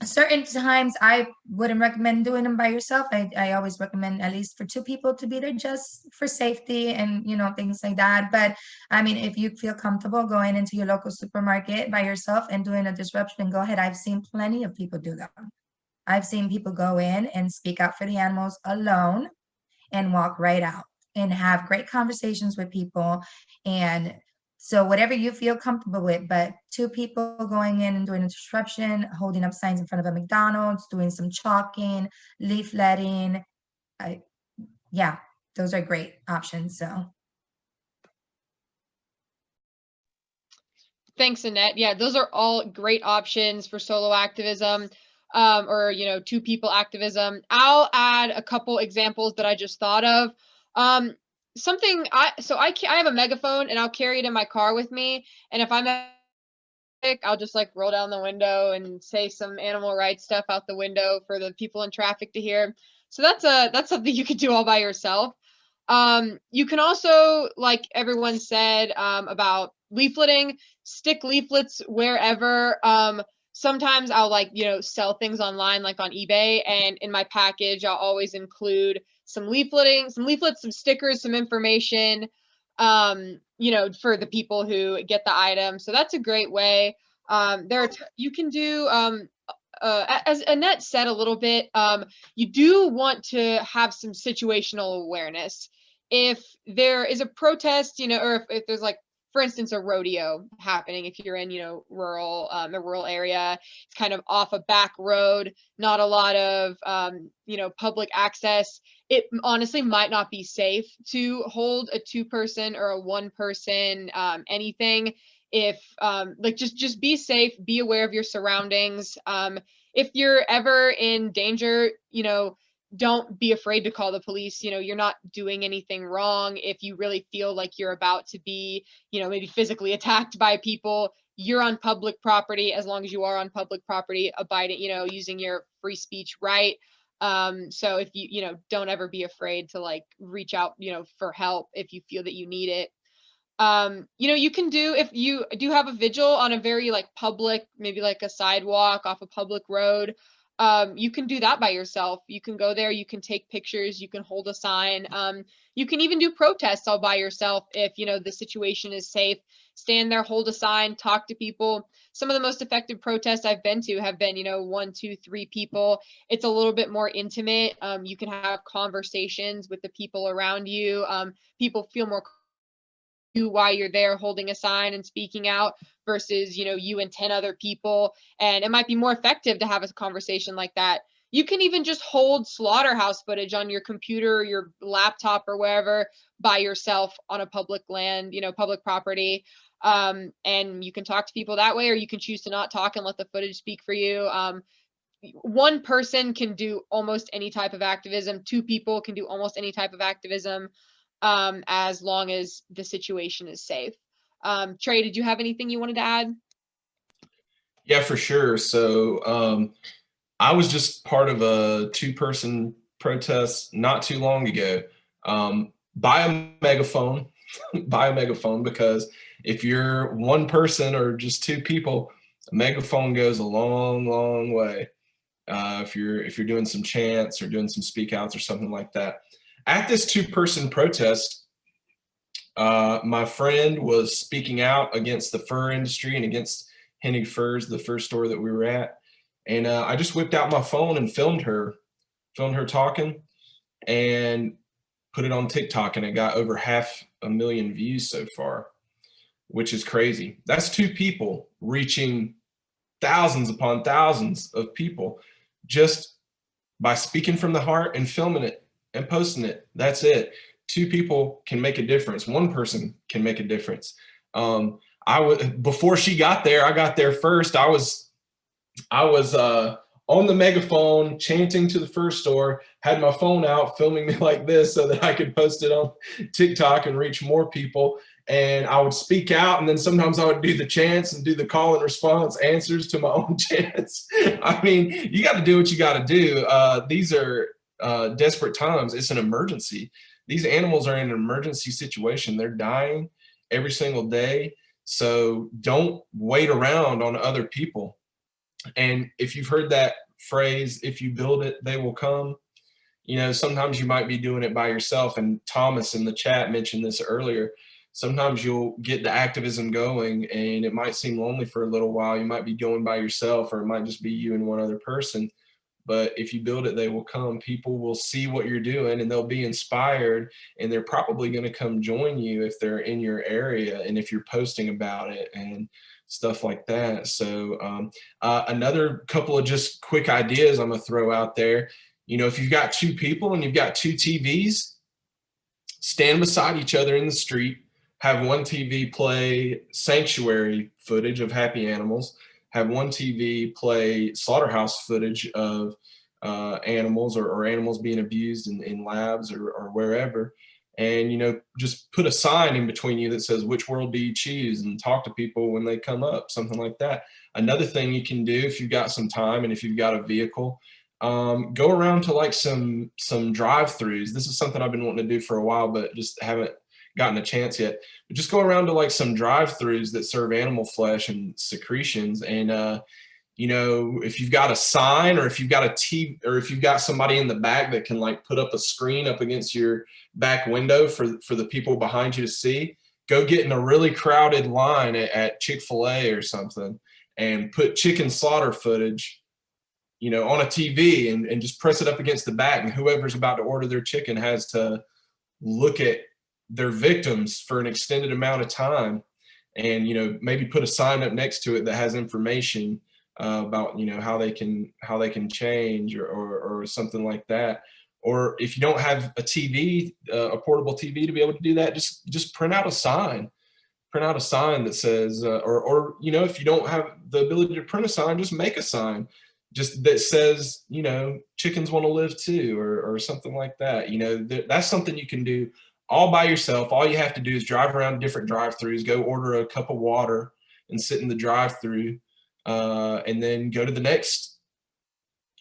Certain times I wouldn't recommend doing them by yourself. I always recommend at least for 2 people to be there, just for safety and, you know, things like that. But I mean, if you feel comfortable going into your local supermarket by yourself and doing a disruption, go ahead. I've seen plenty of people do that. I've seen people go in and speak out for the animals alone and walk right out and have great conversations with people. And so whatever you feel comfortable with, but 2 people going in and doing a disruption, holding up signs in front of a McDonald's, doing some chalking, leafletting, yeah, those are great options. So. Thanks, Annette. Yeah, those are all great options for solo activism, or, you know, 2 people activism. I'll add a couple examples that I just thought of. Something I have a megaphone and I'll carry it in my car with me. And if I'm sick, I'll just like roll down the window and say some animal rights stuff out the window for the people in traffic to hear. So that's something you could do all by yourself. You can also, like everyone said, about leafleting, stick leaflets wherever. Sometimes I'll, like, you know, sell things online, like on eBay, and in my package I'll always include some leafleting, some leaflets, some stickers, some information, you know, for the people who get the item. So that's a great way. You can do, as Annette said a little bit, you do want to have some situational awareness. If there is a protest, you know, or if there's, like, for instance, a rodeo happening, if you're in, you know, a rural area, it's kind of off a back road, not a lot of, you know, public access. It honestly might not be safe to hold a 2-person or a 1-person anything. If like, just be safe, be aware of your surroundings. If you're ever in danger, you know, don't be afraid to call the police. You know, you're not doing anything wrong. If you really feel like you're about to be, you know, maybe physically attacked by people, you're on public property. As long as you are on public property, abiding, you know, using your free speech right. So if don't ever be afraid to like reach out, for help if you feel that you need it. You can do, if you do have a vigil on a very like public, maybe like a sidewalk off a public road, you can do that by yourself. You can go there, you can take pictures, you can hold a sign. You can even do protests all by yourself if the situation is safe. Stand there, hold a sign, talk to people. Some of the most effective protests I've been to have been 1, 2, 3 people. It's a little bit more intimate. You can have conversations with the people around you. People feel more why you're there holding a sign and speaking out versus you and 10 other people, and it might be more effective to have a conversation like that. You can even just hold slaughterhouse footage on your computer, your laptop, or wherever by yourself on a public land, public property, and you can talk to people that way, or you can choose to not talk and let the footage speak for you. One person can do almost any type of activism. 2 people can do almost any type of activism, as long as the situation is safe. Trey, did you have anything you wanted to add? Yeah, for sure. So I was just part of a 2-person protest not too long ago. Buy a megaphone, buy a megaphone, because if you're 1 person or just 2 people, a megaphone goes a long, long way. If you're doing some chants or doing some speak outs or something like that. At this 2-person protest, my friend was speaking out against the fur industry and against Hennig Furs, the fur store that we were at. And I just whipped out my phone and filmed her talking, and put it on TikTok, and it got over 500,000 views so far, which is crazy. That's 2 people reaching thousands upon thousands of people just by speaking from the heart and filming it and posting it. That's it. 2 people can make a difference. 1 person can make a difference. Before she got there, I got there first. I was on the megaphone chanting to the first store, had my phone out filming me like this so that I could post it on TikTok and reach more people. And I would speak out, and then sometimes I would do the chants and do the call and response answers to my own chants. I mean, you got to do what you got to do. These are desperate times. It's an emergency. These animals are in an emergency situation. They're dying every single day. So don't wait around on other people. And if you've heard that phrase, if you build it, they will come, sometimes you might be doing it by yourself. And Thomas in the chat mentioned this earlier. Sometimes you'll get the activism going and it might seem lonely for a little while. You might be going by yourself, or it might just be you and 1 other person. But if you build it, they will come. People will see what you're doing and they'll be inspired, and they're probably going to come join you if they're in your area and if you're posting about it and stuff like that. So another couple of just quick ideas I'm going to throw out there. If you've got 2 people and you've got 2 TVs, stand beside each other in the street, have 1 TV play sanctuary footage of happy animals, have 1 TV play slaughterhouse footage of animals or animals being abused in labs or wherever. And, just put a sign in between you that says, which world do you choose? And talk to people when they come up, something like that. Another thing you can do if you've got some time and if you've got a vehicle, go around to like some drive-throughs. This is something I've been wanting to do for a while, but just haven't gotten a chance yet. But just go around to like some drive-throughs that serve animal flesh and secretions. And, if you've got a sign, or if you've got a TV, or if you've got somebody in the back that can like put up a screen up against your back window for the people behind you to see, go get in a really crowded line at Chick-fil-A or something and put chicken slaughter footage on a TV and just press it up against the back, and whoever's about to order their chicken has to look at their victims for an extended amount of time, and maybe put a sign up next to it that has information about how they can change or something like that. Or if you don't have a TV, a portable TV to be able to do that, just print out a sign that says, or if you don't have the ability to print a sign, just make a sign just that says, chickens want to live too, or something like that. That's something you can do all by yourself. All you have to do is drive around different drive-throughs, go order a cup of water and sit in the drive-through, and then go to the next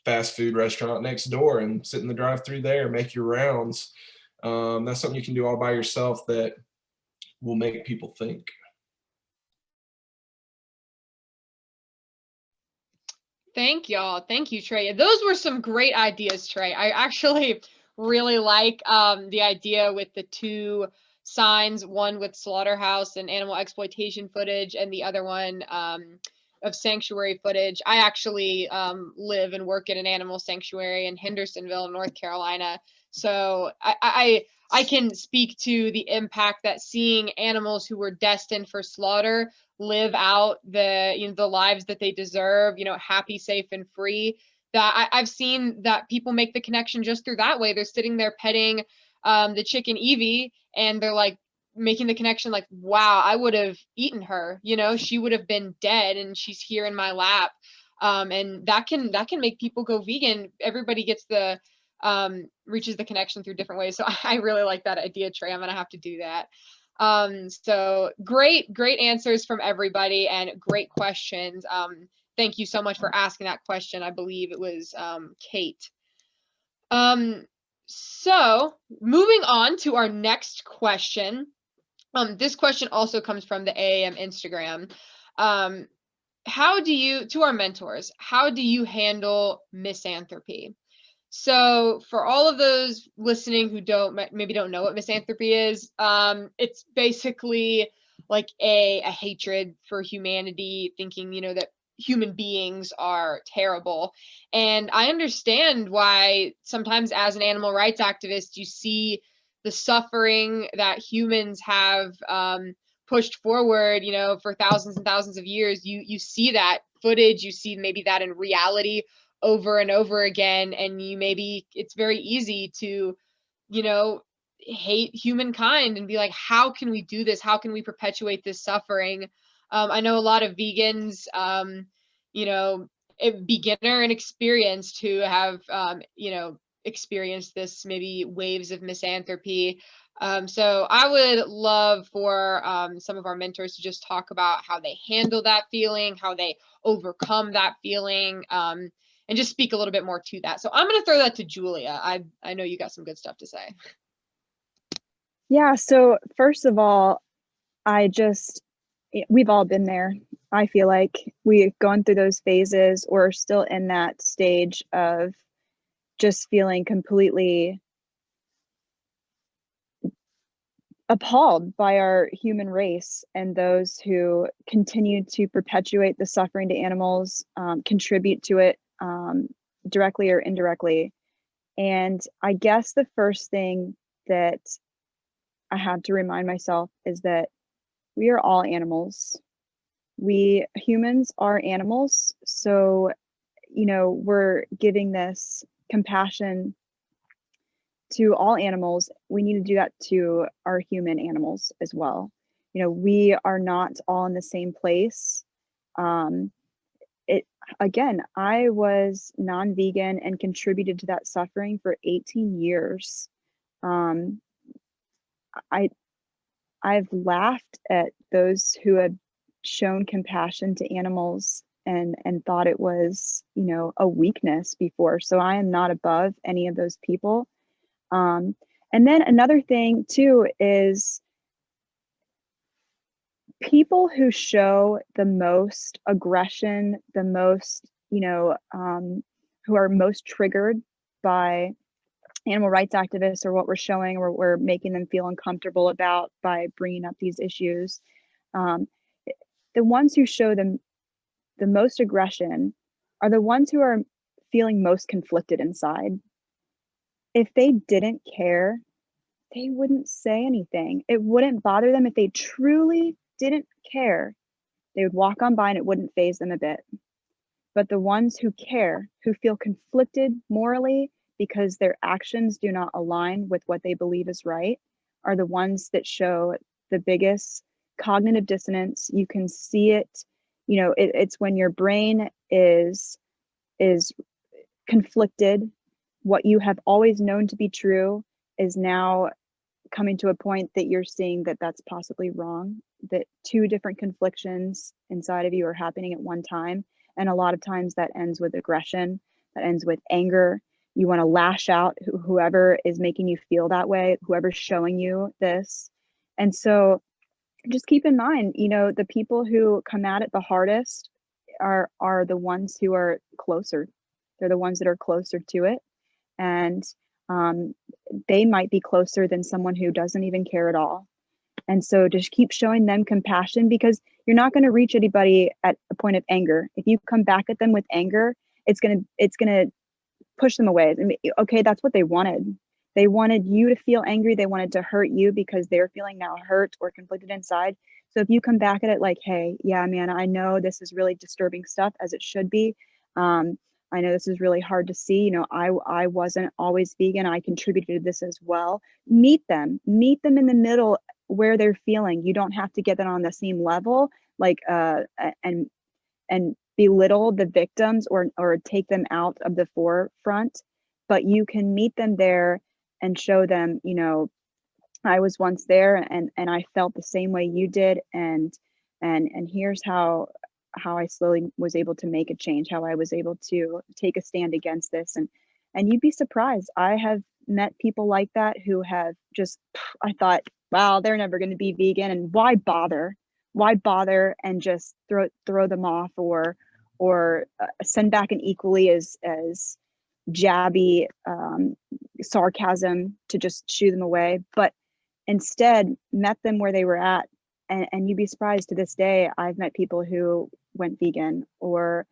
fast food restaurant next door and sit in the drive-through there, make your rounds. That's something you can do all by yourself that will make people think. Thank y'all. Thank you, Trey. Those were some great ideas, Trey. I actually really like the idea with the two signs, one with slaughterhouse and animal exploitation footage, and the other one of sanctuary footage. I actually live and work at an animal sanctuary in Hendersonville, North Carolina. So I can speak to the impact that seeing animals who were destined for slaughter live out the lives that they deserve, happy, safe, and free. That I've seen that people make the connection just through that way. They're sitting there petting the chicken Evie, and they're like making the connection, like, wow, I would have eaten her. She would have been dead, and she's here in my lap. And that can make people go vegan. Everybody gets the reaches the connection through different ways. So I really like that idea, Trey. I'm gonna have to do that. So great answers from everybody and great questions. Thank you so much for asking that question. I believe it was Kate. So moving on to our next question. This question also comes from the AAM Instagram. To our mentors, how do you handle misanthropy? So for all of those listening who maybe don't know what misanthropy is, it's basically like a hatred for humanity, thinking, that human beings are terrible. And I understand why sometimes as an animal rights activist, you see the suffering that humans have pushed forward, for thousands and thousands of years. You see that footage, you see maybe that in reality over and over again, and it's very easy to hate humankind and be like, how can we do this? How can we perpetuate this suffering? I know a lot of vegans, beginner and experienced, who have experienced this maybe waves of misanthropy. So I would love for some of our mentors to just talk about how they handle that feeling, how they overcome that feeling, and just speak a little bit more to that. So I'm going to throw that to Julia. I know you got some good stuff to say. Yeah, so first of all, we've all been there. I feel like we've gone through those phases or still in that stage of just feeling completely appalled by our human race and those who continue to perpetuate the suffering to animals, contribute to it directly or indirectly. And I guess the first thing that I have to remind myself is that we are all animals. We humans are animals. So, we're giving this compassion to all animals. We need to do that to our human animals as well. We are not all in the same place. Again, I was non-vegan and contributed to that suffering for 18 years. I've laughed at those who had shown compassion to animals and thought it was, a weakness before. So I am not above any of those people. And then another thing too is people who show the most aggression, the most, who are most triggered by animal rights activists or what we're showing or we're making them feel uncomfortable about by bringing up these issues. The ones who show them the most aggression are the ones who are feeling most conflicted inside. If they didn't care, they wouldn't say anything. It wouldn't bother them. If they truly didn't care, they would walk on by and it wouldn't faze them a bit. But the ones who care, who feel conflicted morally because their actions do not align with what they believe is right, are the ones that show the biggest cognitive dissonance. You can see it, it's when your brain is conflicted. What you have always known to be true is now coming to a point that you're seeing that that's possibly wrong, that two different conflictions inside of you are happening at one time. And a lot of times that ends with aggression. that ends with anger. You want to lash out whoever is making you feel that way, whoever's showing you this. And so just keep in mind, you know, the people who come at it the hardest are the ones who are closer. They're the ones that are closer to it. And they might be closer than someone who doesn't even care at all. And so just keep showing them compassion, because you're not going to reach anybody at a point of anger. If you come back at them with anger, it's going to push them away. I mean, okay, that's what they wanted. They wanted you to feel angry. They wanted to hurt you because they're feeling now hurt or conflicted inside. So if you come back at it like, hey, yeah, man, I know this is really disturbing stuff, as it should be. I know this is really hard to see. You know, I wasn't always vegan. I contributed to this as well. Meet them in the middle where they're feeling. You don't have to get them on the same level, like, and belittle the victims or take them out of the forefront, but you can meet them there and show them, you know, I was once there and I felt the same way you did, and here's how I slowly was able to make a change, how I was able to take a stand against this. And you'd be surprised. I have met people like that who have just, I thought, wow, they're never going to be vegan, and why bother? Why bother? And just throw them off, or send back an equally as jabby sarcasm to just shoo them away. But instead met them where they were at. And you'd be surprised, to this day, I've met people who went vegan or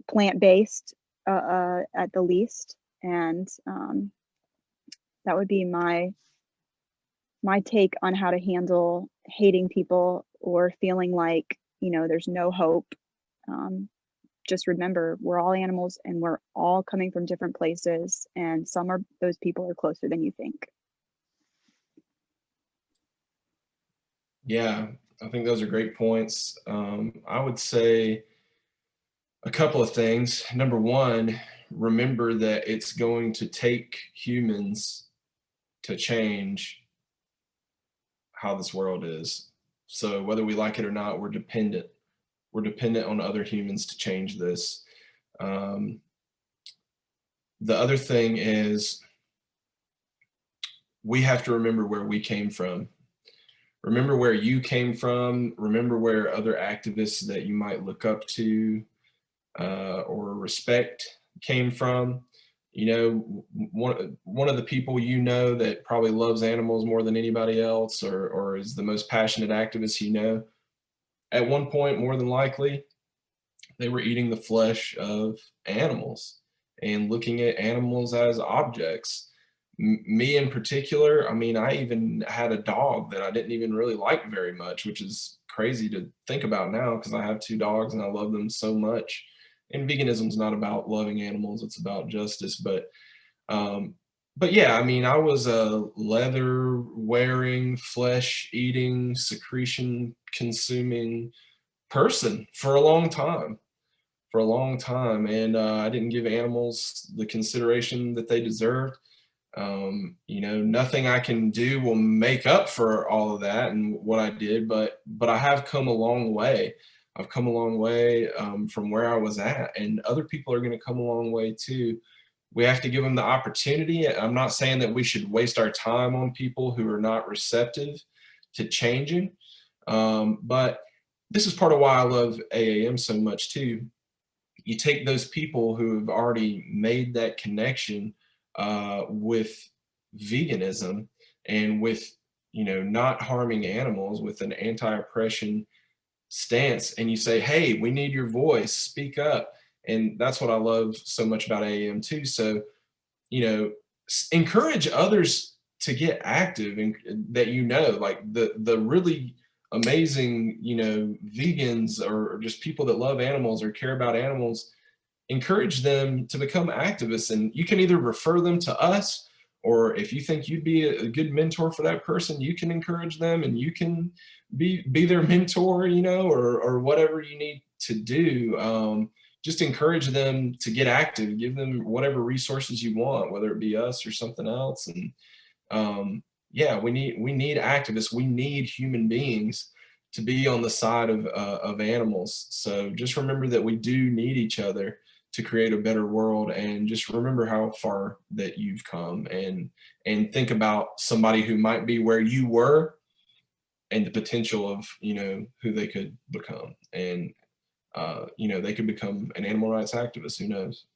plant-based at the least. And that would be my take on how to handle hating people or feeling like, you know, there's no hope. Just remember, we're all animals and we're all coming from different places, and those people are closer than you think. Yeah, I think those are great points. I would say a couple of things. Number one, remember that it's going to take humans to change how this world is. So whether we like it or not, we're dependent. We're dependent on other humans to change this. The other thing is, we have to remember where we came from. Remember where you came from. Remember where other activists that you might look up to or respect came from. You know, one of the people you know that probably loves animals more than anybody else, or is the most passionate activist you know, at one point, more than likely, they were eating the flesh of animals and looking at animals as objects. Me in particular, I mean, I even had a dog that I didn't even really like very much, which is crazy to think about now because I have 2 dogs and I love them so much. And veganism is not about loving animals, it's about justice. But yeah, I mean, I was a leather wearing, flesh eating, secretion consuming person for a long time. And I didn't give animals the consideration that they deserved. You know, nothing I can do will make up for all of that and what I did, but I have come a long way. I've come a long way from where I was at, and other people are going to come a long way too. We have to give them the opportunity. I'm not saying that we should waste our time on people who are not receptive to changing, but this is part of why I love AAM so much too. You take those people who have already made that connection with veganism and with, you know, not harming animals, with an anti-oppression stance, and you say, hey, we need your voice, speak up. And that's what I love so much about AAM too. So, you know, encourage others to get active, and that, you know, like the really amazing, you know, vegans or just people that love animals or care about animals, encourage them to become activists. And you can either refer them to us, or if you think you'd be a good mentor for that person, you can encourage them and you can be their mentor, you know, or whatever you need to do. Just encourage them to get active, give them whatever resources you want, whether it be us or something else. And yeah, we need activists. We need human beings to be on the side of animals. So just remember that we do need each other to create a better world. And just remember how far that you've come, and think about somebody who might be where you were and the potential of, you know, who they could become. And, you know, they could become an animal rights activist, who knows?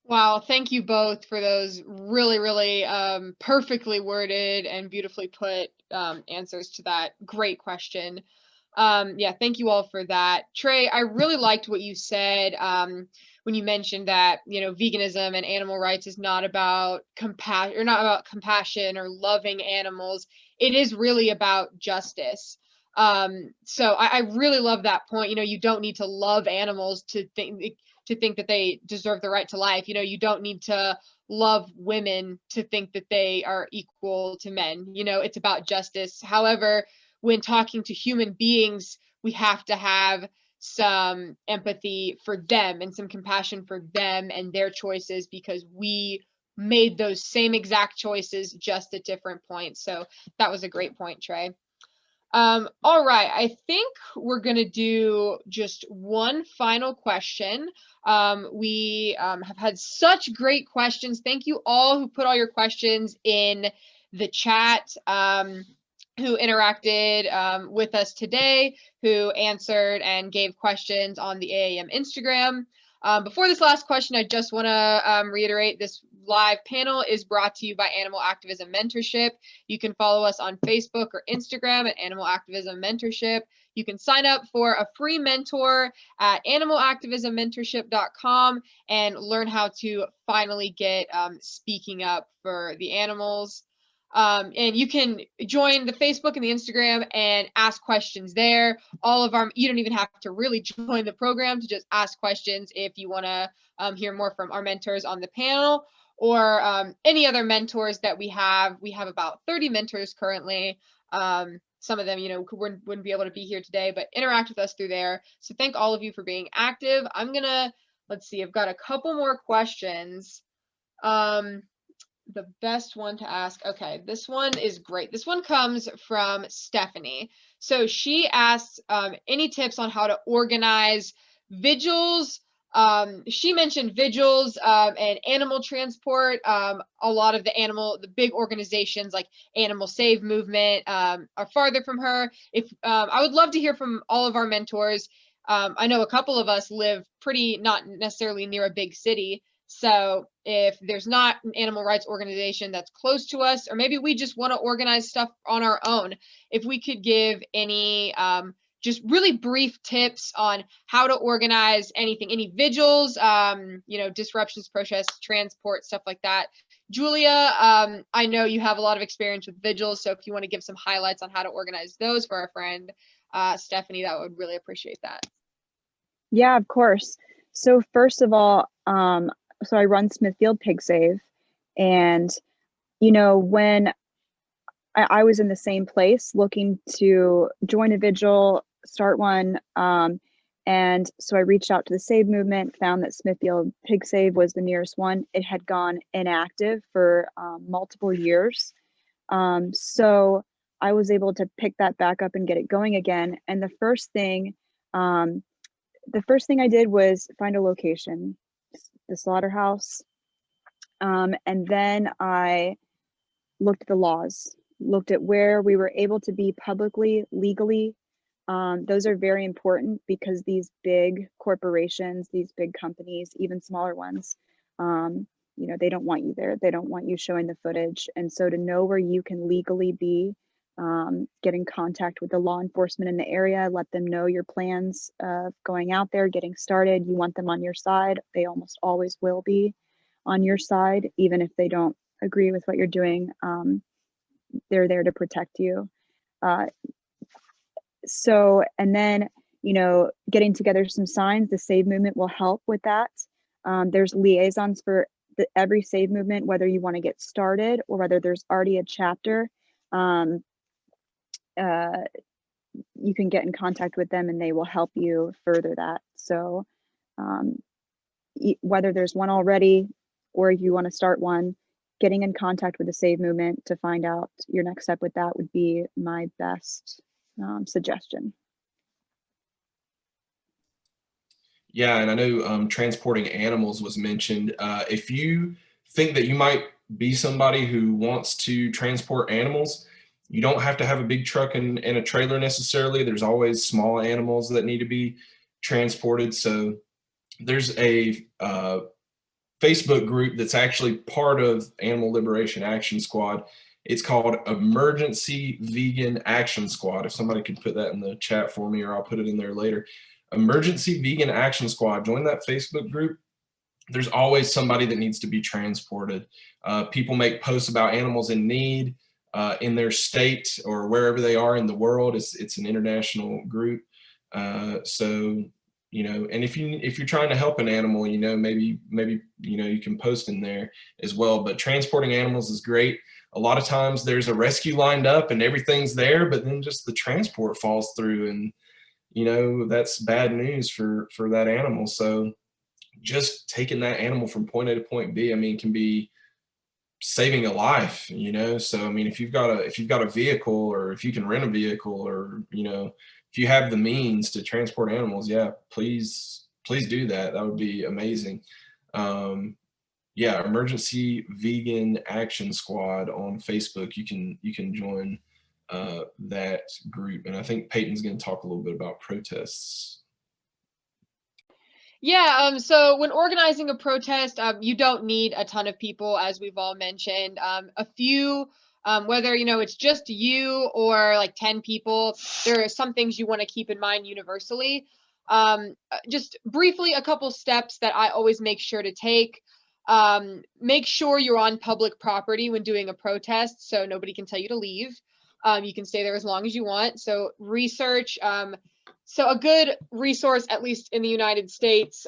Wow, thank you both for those really, really perfectly worded and beautifully put answers to that great question. Yeah, thank you all for that. Trey, I really liked what you said when you mentioned that, you know, veganism and animal rights is not about compassion or loving animals. It is really about justice. So I really love that point. You know, you don't need to love animals to think that they deserve the right to life. You know, you don't need to love women to think that they are equal to men. You know, it's about justice. However, when talking to human beings, we have to have some empathy for them and some compassion for them and their choices, because we made those same exact choices just at different points. So that was a great point, Trey. All right, I think we're gonna do just one final question. We have had such great questions. Thank you all who put all your questions in the chat, who interacted with us today, who answered and gave questions on the AAM Instagram. Before this last question, I just want to reiterate this live panel is brought to you by Animal Activism Mentorship. You can follow us on Facebook or Instagram at Animal Activism Mentorship. You can sign up for a free mentor at animalactivismmentorship.com and learn how to finally get speaking up for the animals. And you can join the Facebook and the Instagram and ask questions there. You don't even have to really join the program to just ask questions if you want to hear more from our mentors on the panel, or any other mentors that we have. We have about 30 mentors currently. Some of them, you know, wouldn't be able to be here today, but interact with us through there. So thank all of you for being active. Let's see, I've got a couple more questions. The best one to ask. Okay, this one is great. This one comes from Stephanie. So she asks any tips on how to organize vigils. She mentioned vigils and animal transport. A lot of the big organizations like Animal Save Movement are farther from her. I would love to hear from all of our mentors. I know a couple of us live not necessarily near a big city. So if there's not an animal rights organization that's close to us, or maybe we just want to organize stuff on our own, if we could give any just really brief tips on how to organize anything, any vigils, you know, disruptions, protests, transport, stuff like that. Julia, I know you have a lot of experience with vigils, so if you want to give some highlights on how to organize those for our friend Stephanie, that would really appreciate that. Yeah, of course. So first of all, so I run Smithfield Pig Save, and you know, when I was in the same place looking to join a vigil, start one, and so I reached out to the Save movement, found that Smithfield Pig Save was the nearest one. It had gone inactive for multiple years, so I was able to pick that back up and get it going again. And the first thing I did was find a location, the slaughterhouse. And then I looked at the laws, looked at where we were able to be publicly, legally. Those are very important because these big corporations, these big companies, even smaller ones, you know, they don't want you there. They don't want you showing the footage. And so to know where you can legally be, get in contact with the law enforcement in the area, let them know your plans of going out there, getting started. You want them on your side. They almost always will be on your side, even if they don't agree with what you're doing. They're there to protect you. And then, you know, getting together some signs, the Save movement will help with that. There's liaisons for every Save movement, whether you want to get started or whether there's already a chapter. You can get in contact with them and they will help you further that. So whether there's one already or if you want to start one, getting in contact with the Save movement to find out your next step with that would be my best suggestion. Yeah, and I know transporting animals was mentioned. If you think that you might be somebody who wants to transport animals, you don't have to have a big truck and a trailer necessarily. There's always small animals that need to be transported. So there's a Facebook group that's actually part of Animal Liberation Action Squad. It's called Emergency Vegan Action Squad. If somebody could put that in the chat for me, or I'll put it in there later. Emergency Vegan Action Squad. Join that Facebook group. There's always somebody that needs to be transported. People make posts about animals in need in their state or wherever they are in the world. It's an international group. So and if you're trying to help an animal, maybe you can post in there as well. But transporting animals is great. A lot of times there's a rescue lined up and everything's there, but then just the transport falls through, and that's bad news for that animal. So just taking that animal from point A to point B, I mean, can be saving a life, So I mean, if you've got a vehicle, or if you can rent a vehicle, or if you have the means to transport animals, yeah, please do that. That would be amazing. Yeah, Emergency Vegan Action Squad on Facebook. You can join that group, and I think Peyton's going to talk a little bit about protests. Yeah, so when organizing a protest, you don't need a ton of people, as we've all mentioned. A few, whether it's just you or like 10 people, there are some things you want to keep in mind universally. Just briefly, a couple steps that I always make sure to take. Make sure you're on public property when doing a protest, so nobody can tell you to leave. You can stay there as long as you want. So research. So a good resource, at least in the United States,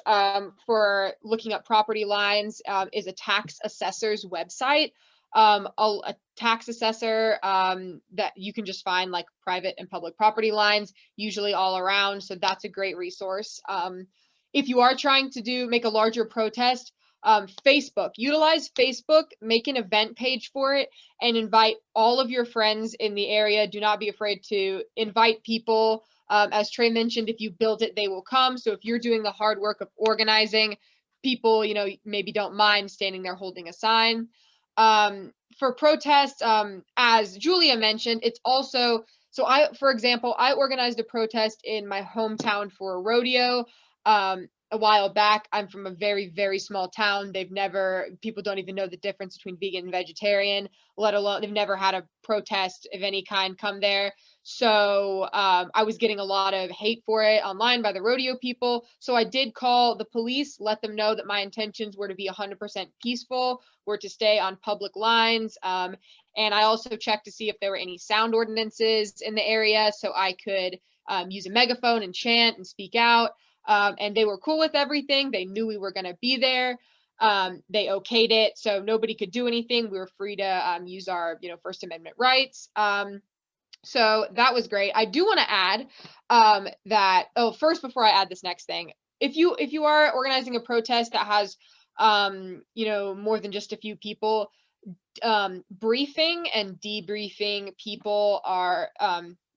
for looking up property lines is a tax assessor's website. A tax assessor that you can just find like private and public property lines, usually all around. So that's a great resource. If you are trying to make a larger protest, Facebook, utilize Facebook, make an event page for it, and invite all of your friends in the area. Do not be afraid to invite people. As Trey mentioned, if you build it, they will come. So if you're doing the hard work of organizing, people, maybe don't mind standing there holding a sign. For protests, as Julia mentioned, it's also, so for example, I organized a protest in my hometown for a rodeo. A while back. I'm from a very, very small town. People don't even know the difference between vegan and vegetarian, let alone they've never had a protest of any kind come there. So I was getting a lot of hate for it online by the rodeo people. So I did call the police, let them know that my intentions were to be 100% peaceful, were to stay on public lines. And I also checked to see if there were any sound ordinances in the area so I could use a megaphone and chant and speak out. And they were cool with everything. They knew we were going to be there. They okayed it, so nobody could do anything. We were free to use our, First Amendment rights. So that was great. I do want to add that. Oh, first, before I add this next thing, if you are organizing a protest that has, more than just a few people, briefing and debriefing people are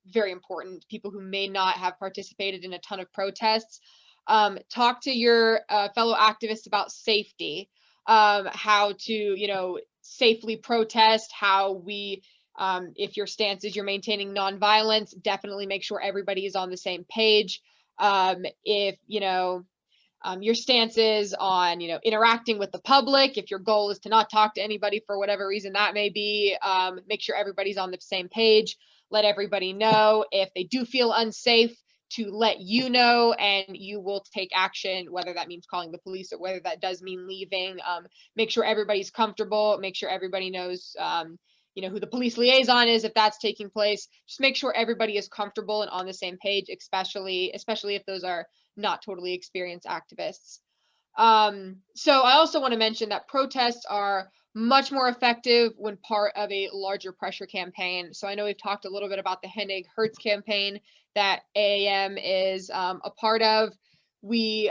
very important. People who may not have participated in a ton of protests. Talk to your fellow activists about safety, how to, safely protest, how we, if your stance is you're maintaining nonviolence, definitely make sure everybody is on the same page. If, your stances on, interacting with the public, if your goal is to not talk to anybody for whatever reason that may be, make sure everybody's on the same page. Let everybody know if they do feel unsafe, to let you know, and you will take action, whether that means calling the police or whether that does mean leaving. Make sure everybody's comfortable, make sure everybody knows who the police liaison is if that's taking place. Just make sure everybody is comfortable and on the same page, especially if those are not totally experienced activists. So I also want to mention that protests are much more effective when part of a larger pressure campaign. So I know we've talked a little bit about the Hennig Hertz campaign that AAM is a part of. We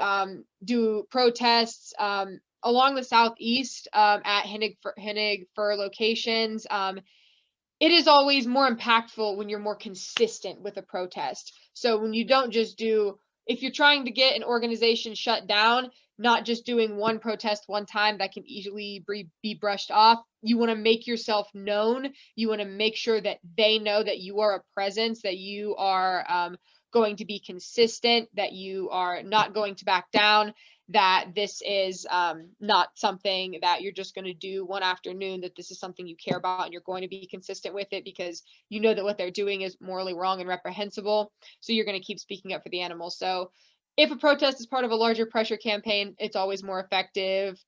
do protests along the southeast at Hennig Fur locations. It is always more impactful when you're more consistent with a protest. So when you don't just do if you're trying to get an organization shut down, not just doing one protest one time that can easily be brushed off. You want to make yourself known. You want to make sure that they know that you are a presence, that you are going to be consistent, that you are not going to back down, that this is not something that you're just going to do one afternoon, that this is something you care about and you're going to be consistent with it because you know that what they're doing is morally wrong and reprehensible. So you're going to keep speaking up for the animals. So if a protest is part of a larger pressure campaign, it's always more effective.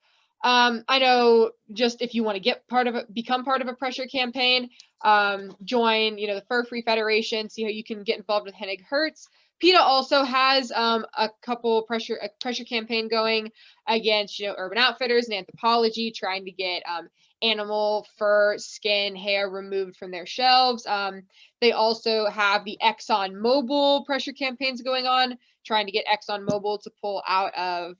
I know just if you want to get become part of a pressure campaign, join, the Fur Free Federation, see how you can get involved with Hennig Hertz. PETA also has a pressure campaign going against, Urban Outfitters and Anthropology, trying to get animal fur, skin, hair removed from their shelves. They also have the Exxon Mobil pressure campaigns going on, trying to get Exxon Mobil to pull out of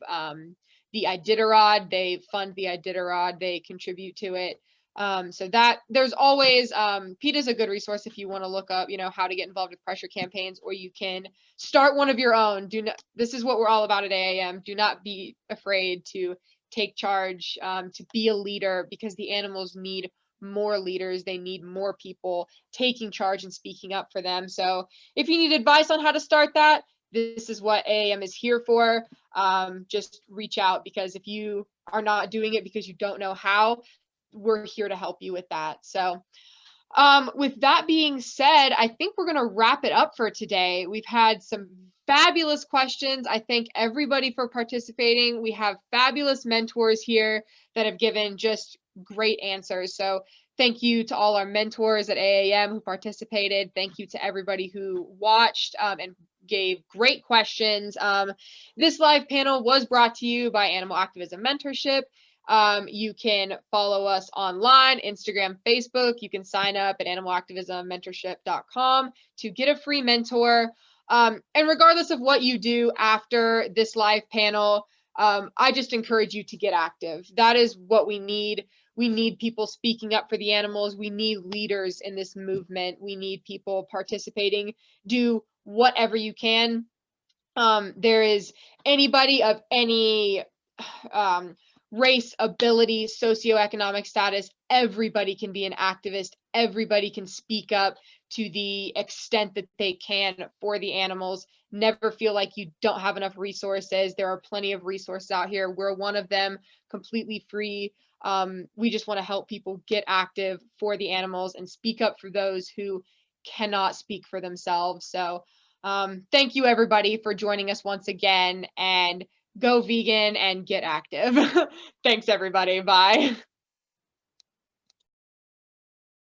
the Iditarod. They fund the Iditarod. They contribute to it. So that there's always PETA is a good resource if you want to look up, how to get involved with pressure campaigns, or you can start one of your own. This is what we're all about at AAM. Do not be afraid to take charge, to be a leader, because the animals need more leaders. They need more people taking charge and speaking up for them. So if you need advice on how to start that, this is what AAM is here for. Just reach out, because if you are not doing it because you don't know how, we're here to help you with that. So with that being said, I think we're going to wrap it up for today. We've had some fabulous questions. I thank everybody for participating. We have fabulous mentors here that have given just great answers. So thank you to all our mentors at AAM who participated. Thank you to everybody who watched and gave great questions. This live panel was brought to you by Animal Activism Mentorship. You can follow us online, Instagram, Facebook. You can sign up at animalactivismmentorship.com to get a free mentor. And regardless of what you do after this live panel, I just encourage you to get active. That is what we need. We need people speaking up for the animals. We need leaders in this movement. We need people participating. Do whatever you can. There is anybody of any race, ability, socioeconomic status, everybody can be an activist. Everybody can speak up to the extent that they can for the animals. Never feel like you don't have enough resources. There are plenty of resources out here. We're one of them, completely free. We just want to help people get active for the animals and speak up for those who cannot speak for themselves. So thank you everybody for joining us once again, and go vegan and get active. Thanks everybody. Bye.